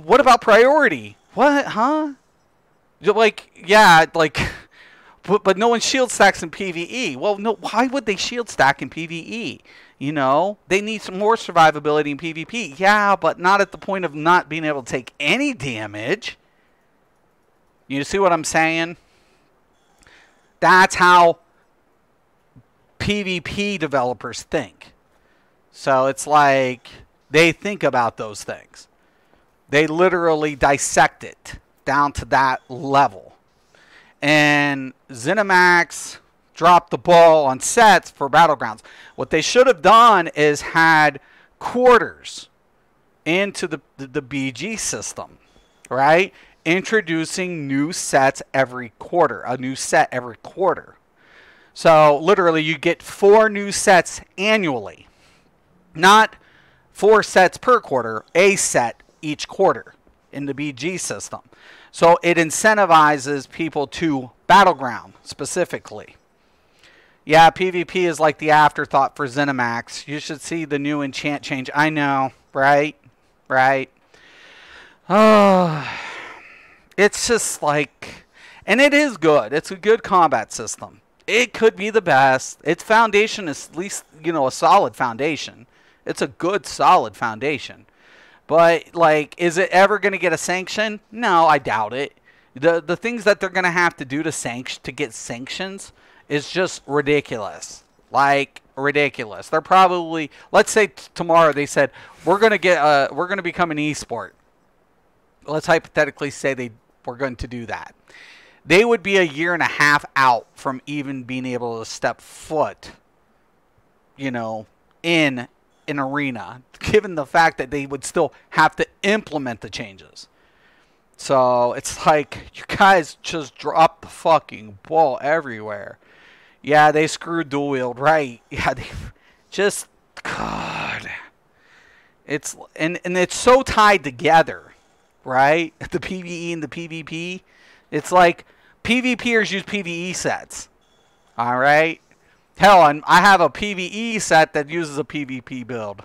What about priority? What, huh? But no one shield stacks in PvE. Well, no, why would they shield stack in PvE? They need some more survivability in PvP. Yeah, but not at the point of not being able to take any damage. You see what I'm saying? That's how PvP developers think. So it's like they think about those things. They literally dissect it down to that level. And ZeniMax dropped the ball on sets for Battlegrounds. What they should have done is had quarters into the BG system, right? Introducing new sets every quarter, a new set every quarter. So literally you get 4 new sets annually, not 4 sets per quarter, a set each quarter in the BG system. So it incentivizes people to Battleground specifically. Yeah, PvP is like the afterthought for ZeniMax. You should see the new enchant change. I know, right? Oh, it's just like, and it is good. It's a good combat system. It could be the best. Its foundation is at least, a solid foundation. It's a good, solid foundation. But, is it ever going to get a sanction? No, I doubt it. The things that they're going to have to do to get sanctions is just ridiculous. Ridiculous. They're probably, let's say tomorrow they said, we're going to become an esport. Let's hypothetically say they were going to do that. They would be 1.5 years out from even being able to step foot, in an arena, given the fact that they would still have to implement the changes. So it's like, you guys just drop the fucking ball everywhere. Yeah, they screwed dual wield, right? Yeah, they just, God. It's and it's so tied together, right? The PvE and the PvP. It's like PvPers use PvE sets. All right? Hell, I have a PvE set that uses a PvP build.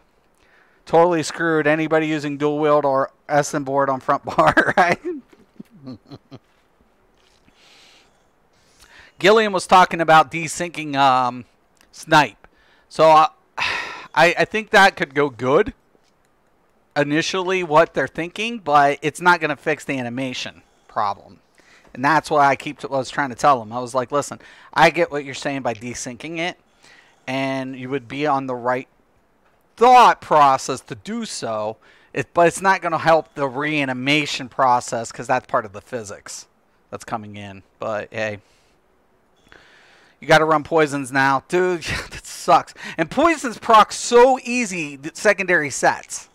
Totally screwed anybody using dual wield or SM board on front bar, right? Gilliam was talking about desyncing snipe. So I think that could go good. Initially, what they're thinking, but it's not going to fix the animation problem. And that's why I was trying to tell them. I was like, listen, I get what you're saying by desyncing it. And you would be on the right thought process to do so. But it's not going to help the reanimation process because that's part of the physics that's coming in. But hey, you got to run poisons now, dude. That sucks. And poisons proc so easy. Secondary sets,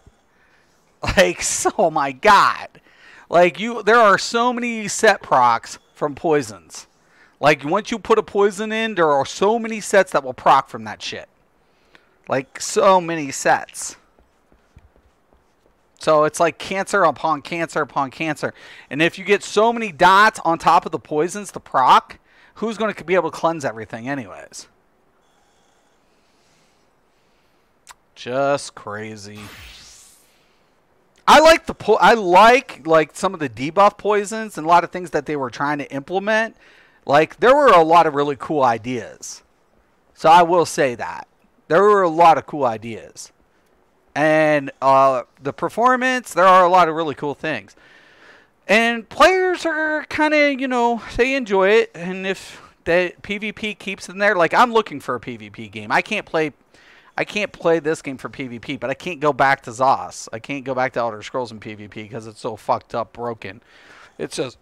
like, oh my god, like there are so many set procs from poisons. Like once you put a poison in, there are so many sets that will proc from that shit. Like so many sets. So it's like cancer upon cancer upon cancer. And if you get so many dots on top of the poisons to proc, who's going to be able to cleanse everything anyways? Just crazy. I like like some of the debuff poisons and a lot of things that they were trying to implement. Like there were a lot of really cool ideas. So I will say that. There were a lot of cool ideas. And the performance, there are a lot of really cool things. And players are kind of, you know, they enjoy it. And if the PvP keeps in there, like I'm looking for a PvP game. I can't play this game for PvP, but I can't go back to ZOS. I can't go back to Elder Scrolls in PvP because it's so fucked up, broken. It's just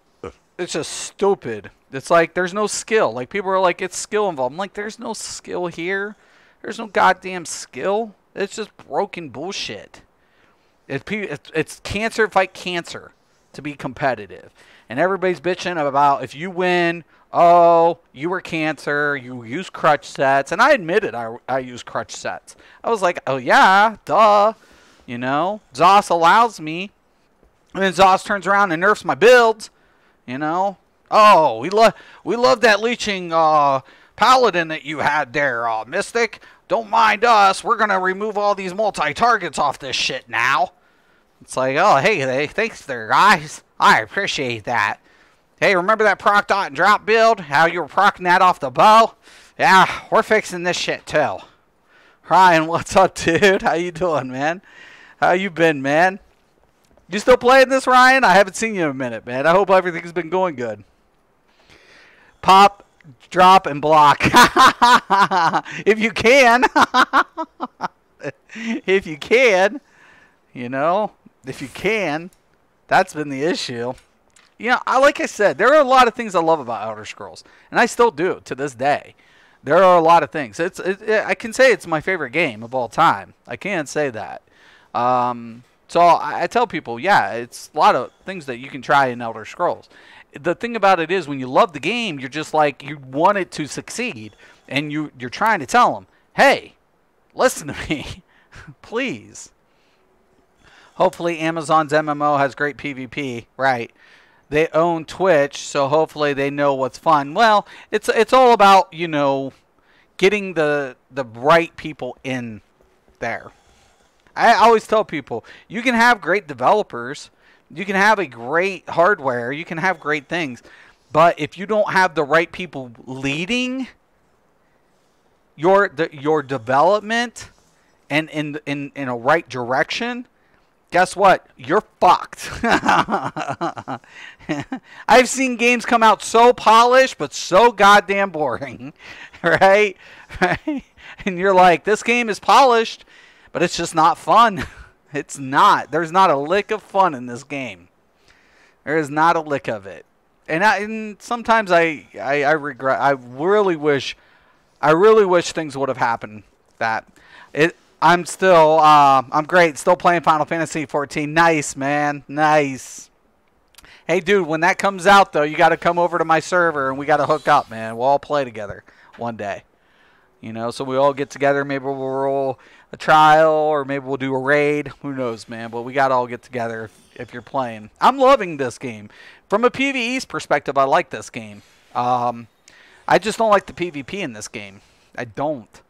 stupid. It's like there's no skill. Like people are like, it's skill involved. I'm like, there's no skill here. There's no goddamn skill. It's just broken bullshit. It's cancer fight cancer to be competitive. And everybody's bitching about if you win, oh, you were cancer, you use crutch sets. And I admitted I use crutch sets. I was like, oh yeah, duh. You know, ZOS allows me. And then ZOS turns around and nerfs my builds. You know. Oh, we love that leeching paladin that you had there, Mystic. Don't mind us. We're going to remove all these multi-targets off this shit now. It's like, oh, hey, thanks there, guys. I appreciate that. Hey, remember that proc dot and drop build? How you were procking that off the bow? Yeah, we're fixing this shit too. Ryan, what's up, dude? How you doing, man? How you been, man? You still playing this, Ryan? I haven't seen you in a minute, man. I hope everything's been going good. Pop, drop, and block. If you can. If you can. You know, if you can. That's been the issue. You know, like I said, there are a lot of things I love about Elder Scrolls. And I still do to this day. There are a lot of things. I can say it's my favorite game of all time. I can say that. So I tell people, yeah, it's a lot of things that you can try in Elder Scrolls. The thing about it is when you love the game, you're just like, you want it to succeed. And you're trying to tell them, hey, listen to me, please. Hopefully Amazon's MMO has great PvP, right? They own Twitch, so hopefully they know what's fun. Well, it's all about, you know, getting the right people in there. I always tell people, you can have great developers, you can have a great hardware, you can have great things, but if you don't have the right people leading your development and in a right direction, guess what? You're fucked. I've seen games come out so polished, but so goddamn boring, right? And you're like, this game is polished, but it's just not fun. It's not. There's not a lick of fun in this game. There is not a lick of it. And sometimes I regret. I really wish things would have happened. I'm still, I'm great. Still playing Final Fantasy 14. Nice, man. Nice. Hey, dude, when that comes out, though, you got to come over to my server, and we got to hook up, man. We'll all play together one day. You know, so we all get together. Maybe we'll roll a trial, or maybe we'll do a raid. Who knows, man? But we got to all get together if you're playing. I'm loving this game. From a PvE's perspective, I like this game. I just don't like the PvP in this game. I don't.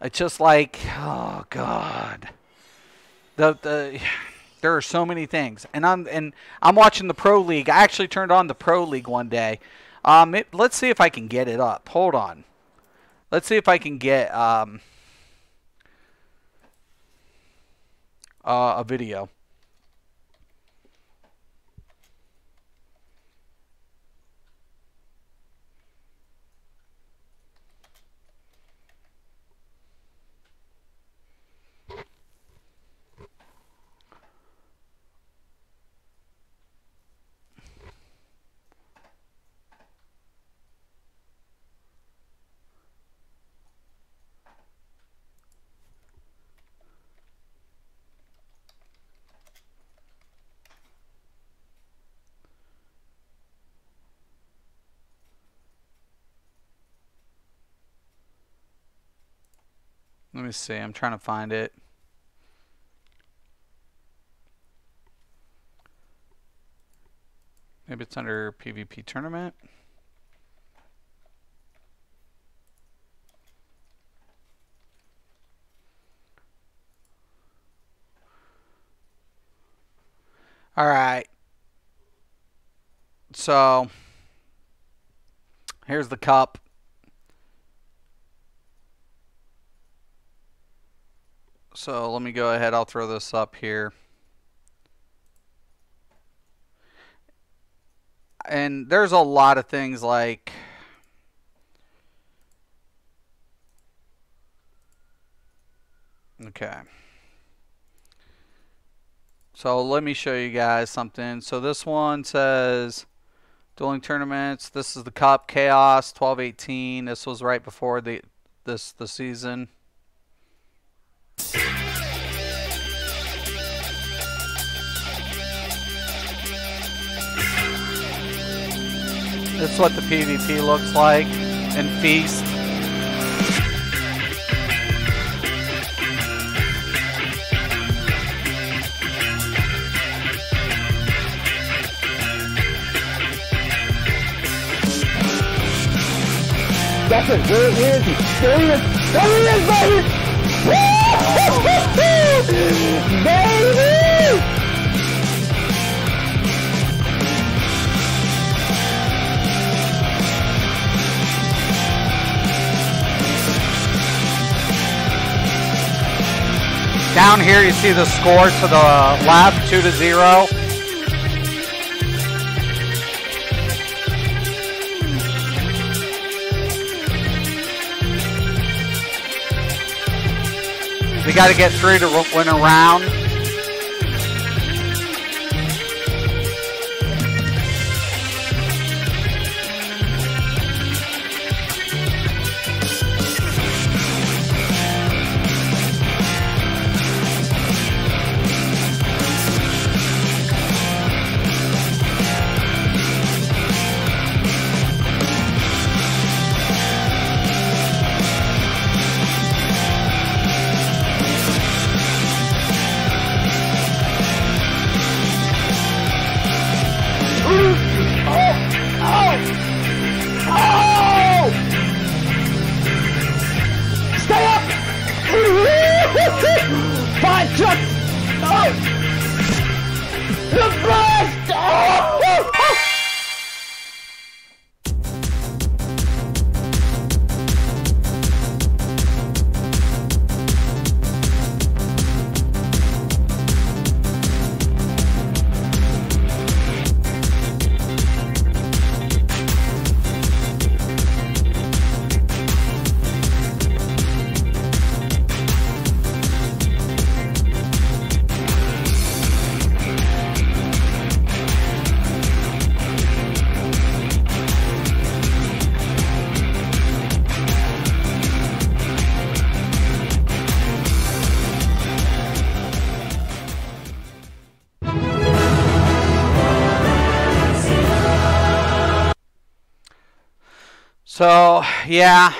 It's just like, oh god, there are so many things, and I'm watching the Pro League. I actually turned on the Pro League one day. Let's see if I can get it up. Hold on, let's see if I can get a video. Let me see. I'm trying to find it. Maybe it's under PvP tournament. All right. So here's the cup. So let me go ahead. I'll throw this up here. And there's a lot of things like okay. So let me show you guys something. So this one says dueling tournaments. This is the cup Chaos 12-18. This was right before the season. This is what the PvP looks like in Feast. That's it. There he is. There he is. There he is, baby. Baby. Down here you see the score to the left, 2-0. We got to get 3 to win a round. So, yeah,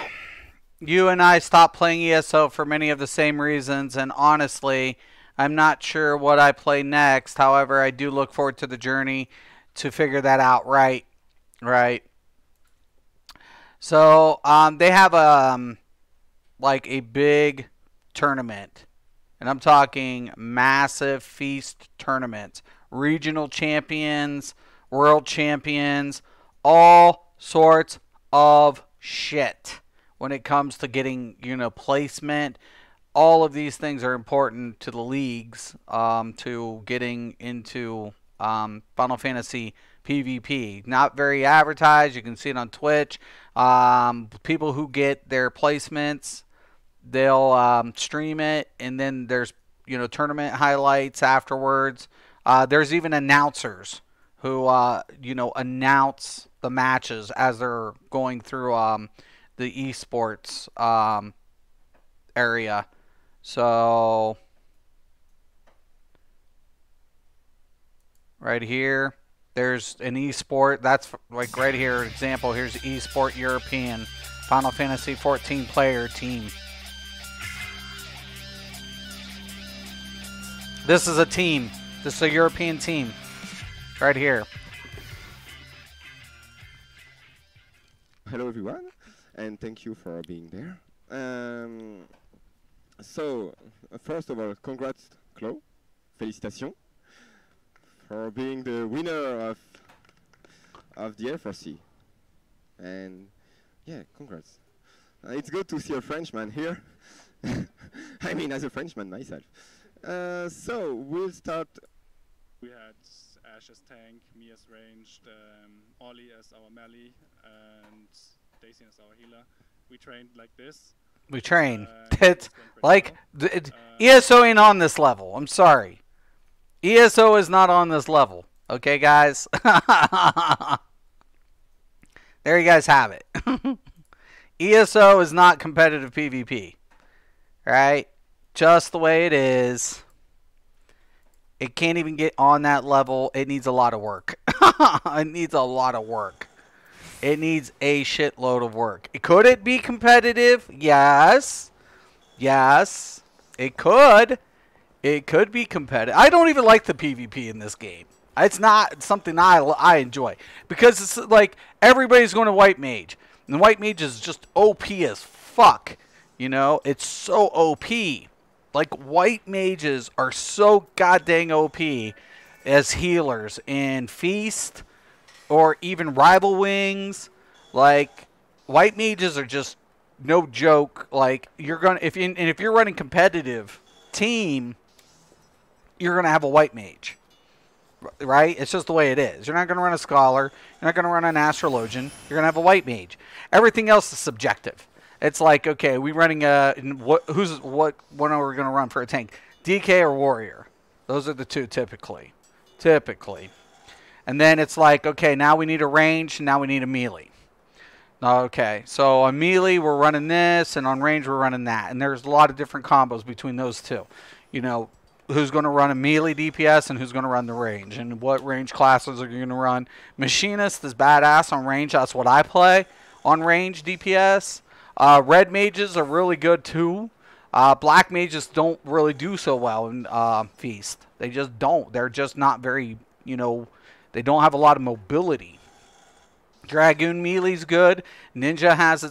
you and I stopped playing ESO for many of the same reasons, and honestly, I'm not sure what I play next. However, I do look forward to the journey to figure that out right. So, they have like a big tournament, and I'm talking massive Feast tournaments, regional champions, world champions, all sorts of shit when it comes to getting, placement. All of these things are important to the leagues, to getting into Final Fantasy PvP. Not very advertised. You can see it on Twitch. People who get their placements, they'll stream it, and then there's tournament highlights afterwards. There's even announcers who announce the matches as they're going through the esports area. So right here, there's an esport. That's like right here. Example. Here's esport European Final Fantasy 14 player team. This is a team. This is a European team. Right here. Hello everyone, and thank you for being there. First of all, congrats, Chloe. Félicitations for being the winner of the FRC. And yeah, congrats. It's good to see a Frenchman here. I mean, as a Frenchman myself. So we'll start. We had Ash as tank, me as ranged, Ollie as our melee, and Daisy as our healer. We trained like this. We train. It's like ESO ain't on this level. I'm sorry. ESO is not on this level. Okay, guys? There you guys have it. ESO is not competitive PvP. Right? Just the way it is. It can't even get on that level. It needs a lot of work. It needs a lot of work. It needs a shitload of work. Could it be competitive? Yes. Yes. It could. It could be competitive. I don't even like the PvP in this game. It's not something I enjoy. Because it's like everybody's going to White Mage. And White Mage is just OP as fuck. You know? It's so OP. Like, White Mages are so goddamn OP as healers in Feast or even Rival Wings. Like, White Mages are just no joke. Like, you're gonna if you're running competitive team, you're gonna have a White Mage, right? It's just the way it is. You're not gonna run a Scholar. You're not gonna run an Astrologian. You're gonna have a White Mage. Everything else is subjective. It's like, okay, we running what one are we gonna run for a tank? DK or Warrior? Those are the two typically. And then it's like, okay, now we need a range, now we need a melee. Okay, so on melee we're running this, and on range we're running that. And there's a lot of different combos between those two. You know, who's going to run a melee DPS and who's going to run the range, and what range classes are you going to run. Machinist is badass on range. That's what I play on range DPS. Red mages are really good too. Black mages don't really do so well in Feast. They just don't. They're just not very, you know, they don't have a lot of mobility. Dragoon melee's good. Ninja has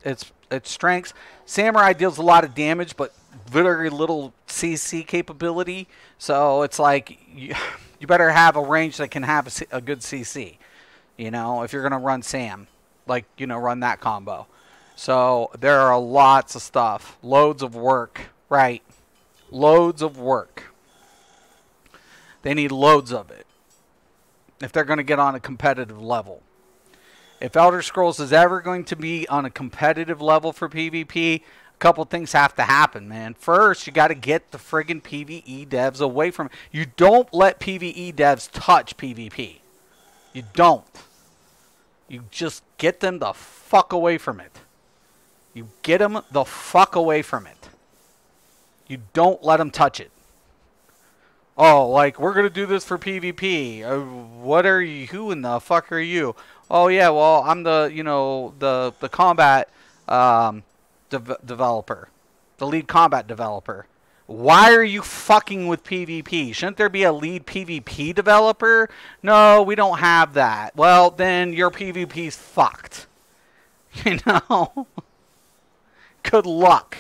its strengths. Samurai deals a lot of damage, but very little CC capability. So it's like you better have a range that can have a good CC. You know, if you're gonna run Sam, like, you know, run that combo. So there are lots of stuff, loads of work, right? Loads of work. They need loads of it if they're going to get on a competitive level. If Elder Scrolls is ever going to be on a competitive level for PvP, a couple things have to happen, man. First, you got to get the friggin' PvE devs away from it. You don't let PvE devs touch PvP. You don't. You just get them the fuck away from it. You get them the fuck away from it. You don't let them touch it. Oh, like, we're going to do this for PvP. What are you? Who in the fuck are you? Oh, yeah, well, I'm the, you know, the combat developer. The lead combat developer. Why are you fucking with PvP? Shouldn't there be a lead PvP developer? No, we don't have that. Well, then your PvP's fucked. You know? Good luck.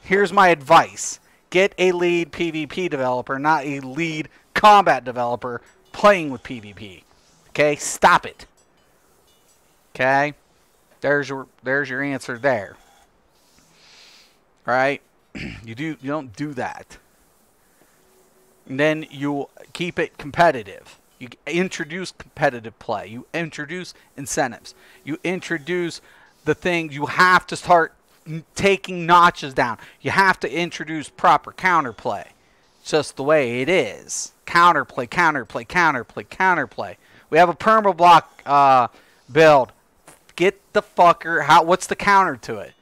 Here's my advice. Get a lead PvP developer, not a lead combat developer playing with PvP. Okay? Stop it. Okay? There's your answer there. Right? You don't do that. And then you keep it competitive. You introduce competitive play. You introduce incentives. You introduce the thing. You have to start taking notches down. You have to introduce proper counterplay. It's just the way it is. Counterplay, counterplay, counterplay, counterplay. We have a perma block build. Get the fucker. What's the counter to it?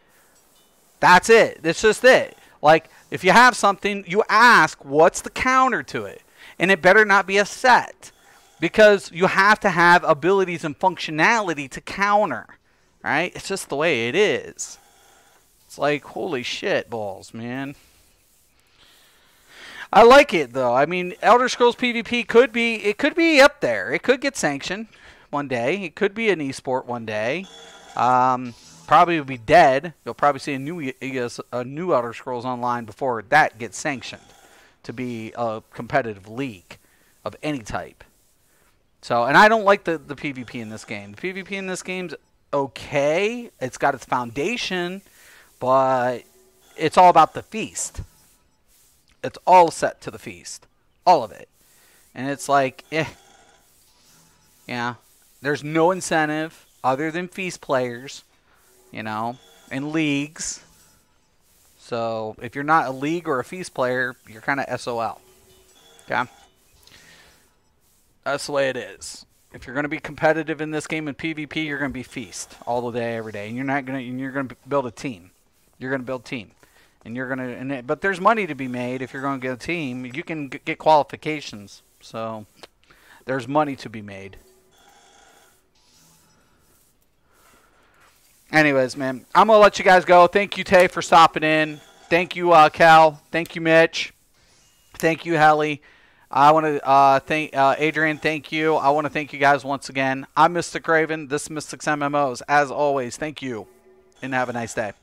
That's it. That's just it. Like, if you have something, you ask, what's the counter to it? And it better not be a set. Because you have to have abilities and functionality to counter. Right? It's just the way it is. It's like, holy shit balls, man. I like it though. I mean, Elder Scrolls PvP could be up there. It could get sanctioned one day. It could be an esport one day. Probably will be dead. You'll probably see a new Elder Scrolls Online before that gets sanctioned to be a competitive league of any type. So, and I don't like the PvP in this game. The PvP in this game's okay. It's got its foundation, but it's all about the feast. It's all set to the feast. All of it. And it's like, yeah. There's no incentive other than feast players, you know, and leagues. So, if you're not a league or a feast player, you're kind of SOL. Okay? That's the way it is. If you're going to be competitive in this game in PvP, you're going to be feast all the day, every day, and you're going to build a team. You're going to build team, and you're going to. But there's money to be made if you're going to get a team. You can get qualifications, so there's money to be made. Anyways, man, I'm gonna let you guys go. Thank you, Tay, for stopping in. Thank you, Cal. Thank you, Mitch. Thank you, Helly. I want to thank Adrian. Thank you. I want to thank you guys once again. I'm Mystic Raven. This is Mystics MMOs. As always, thank you, and have a nice day.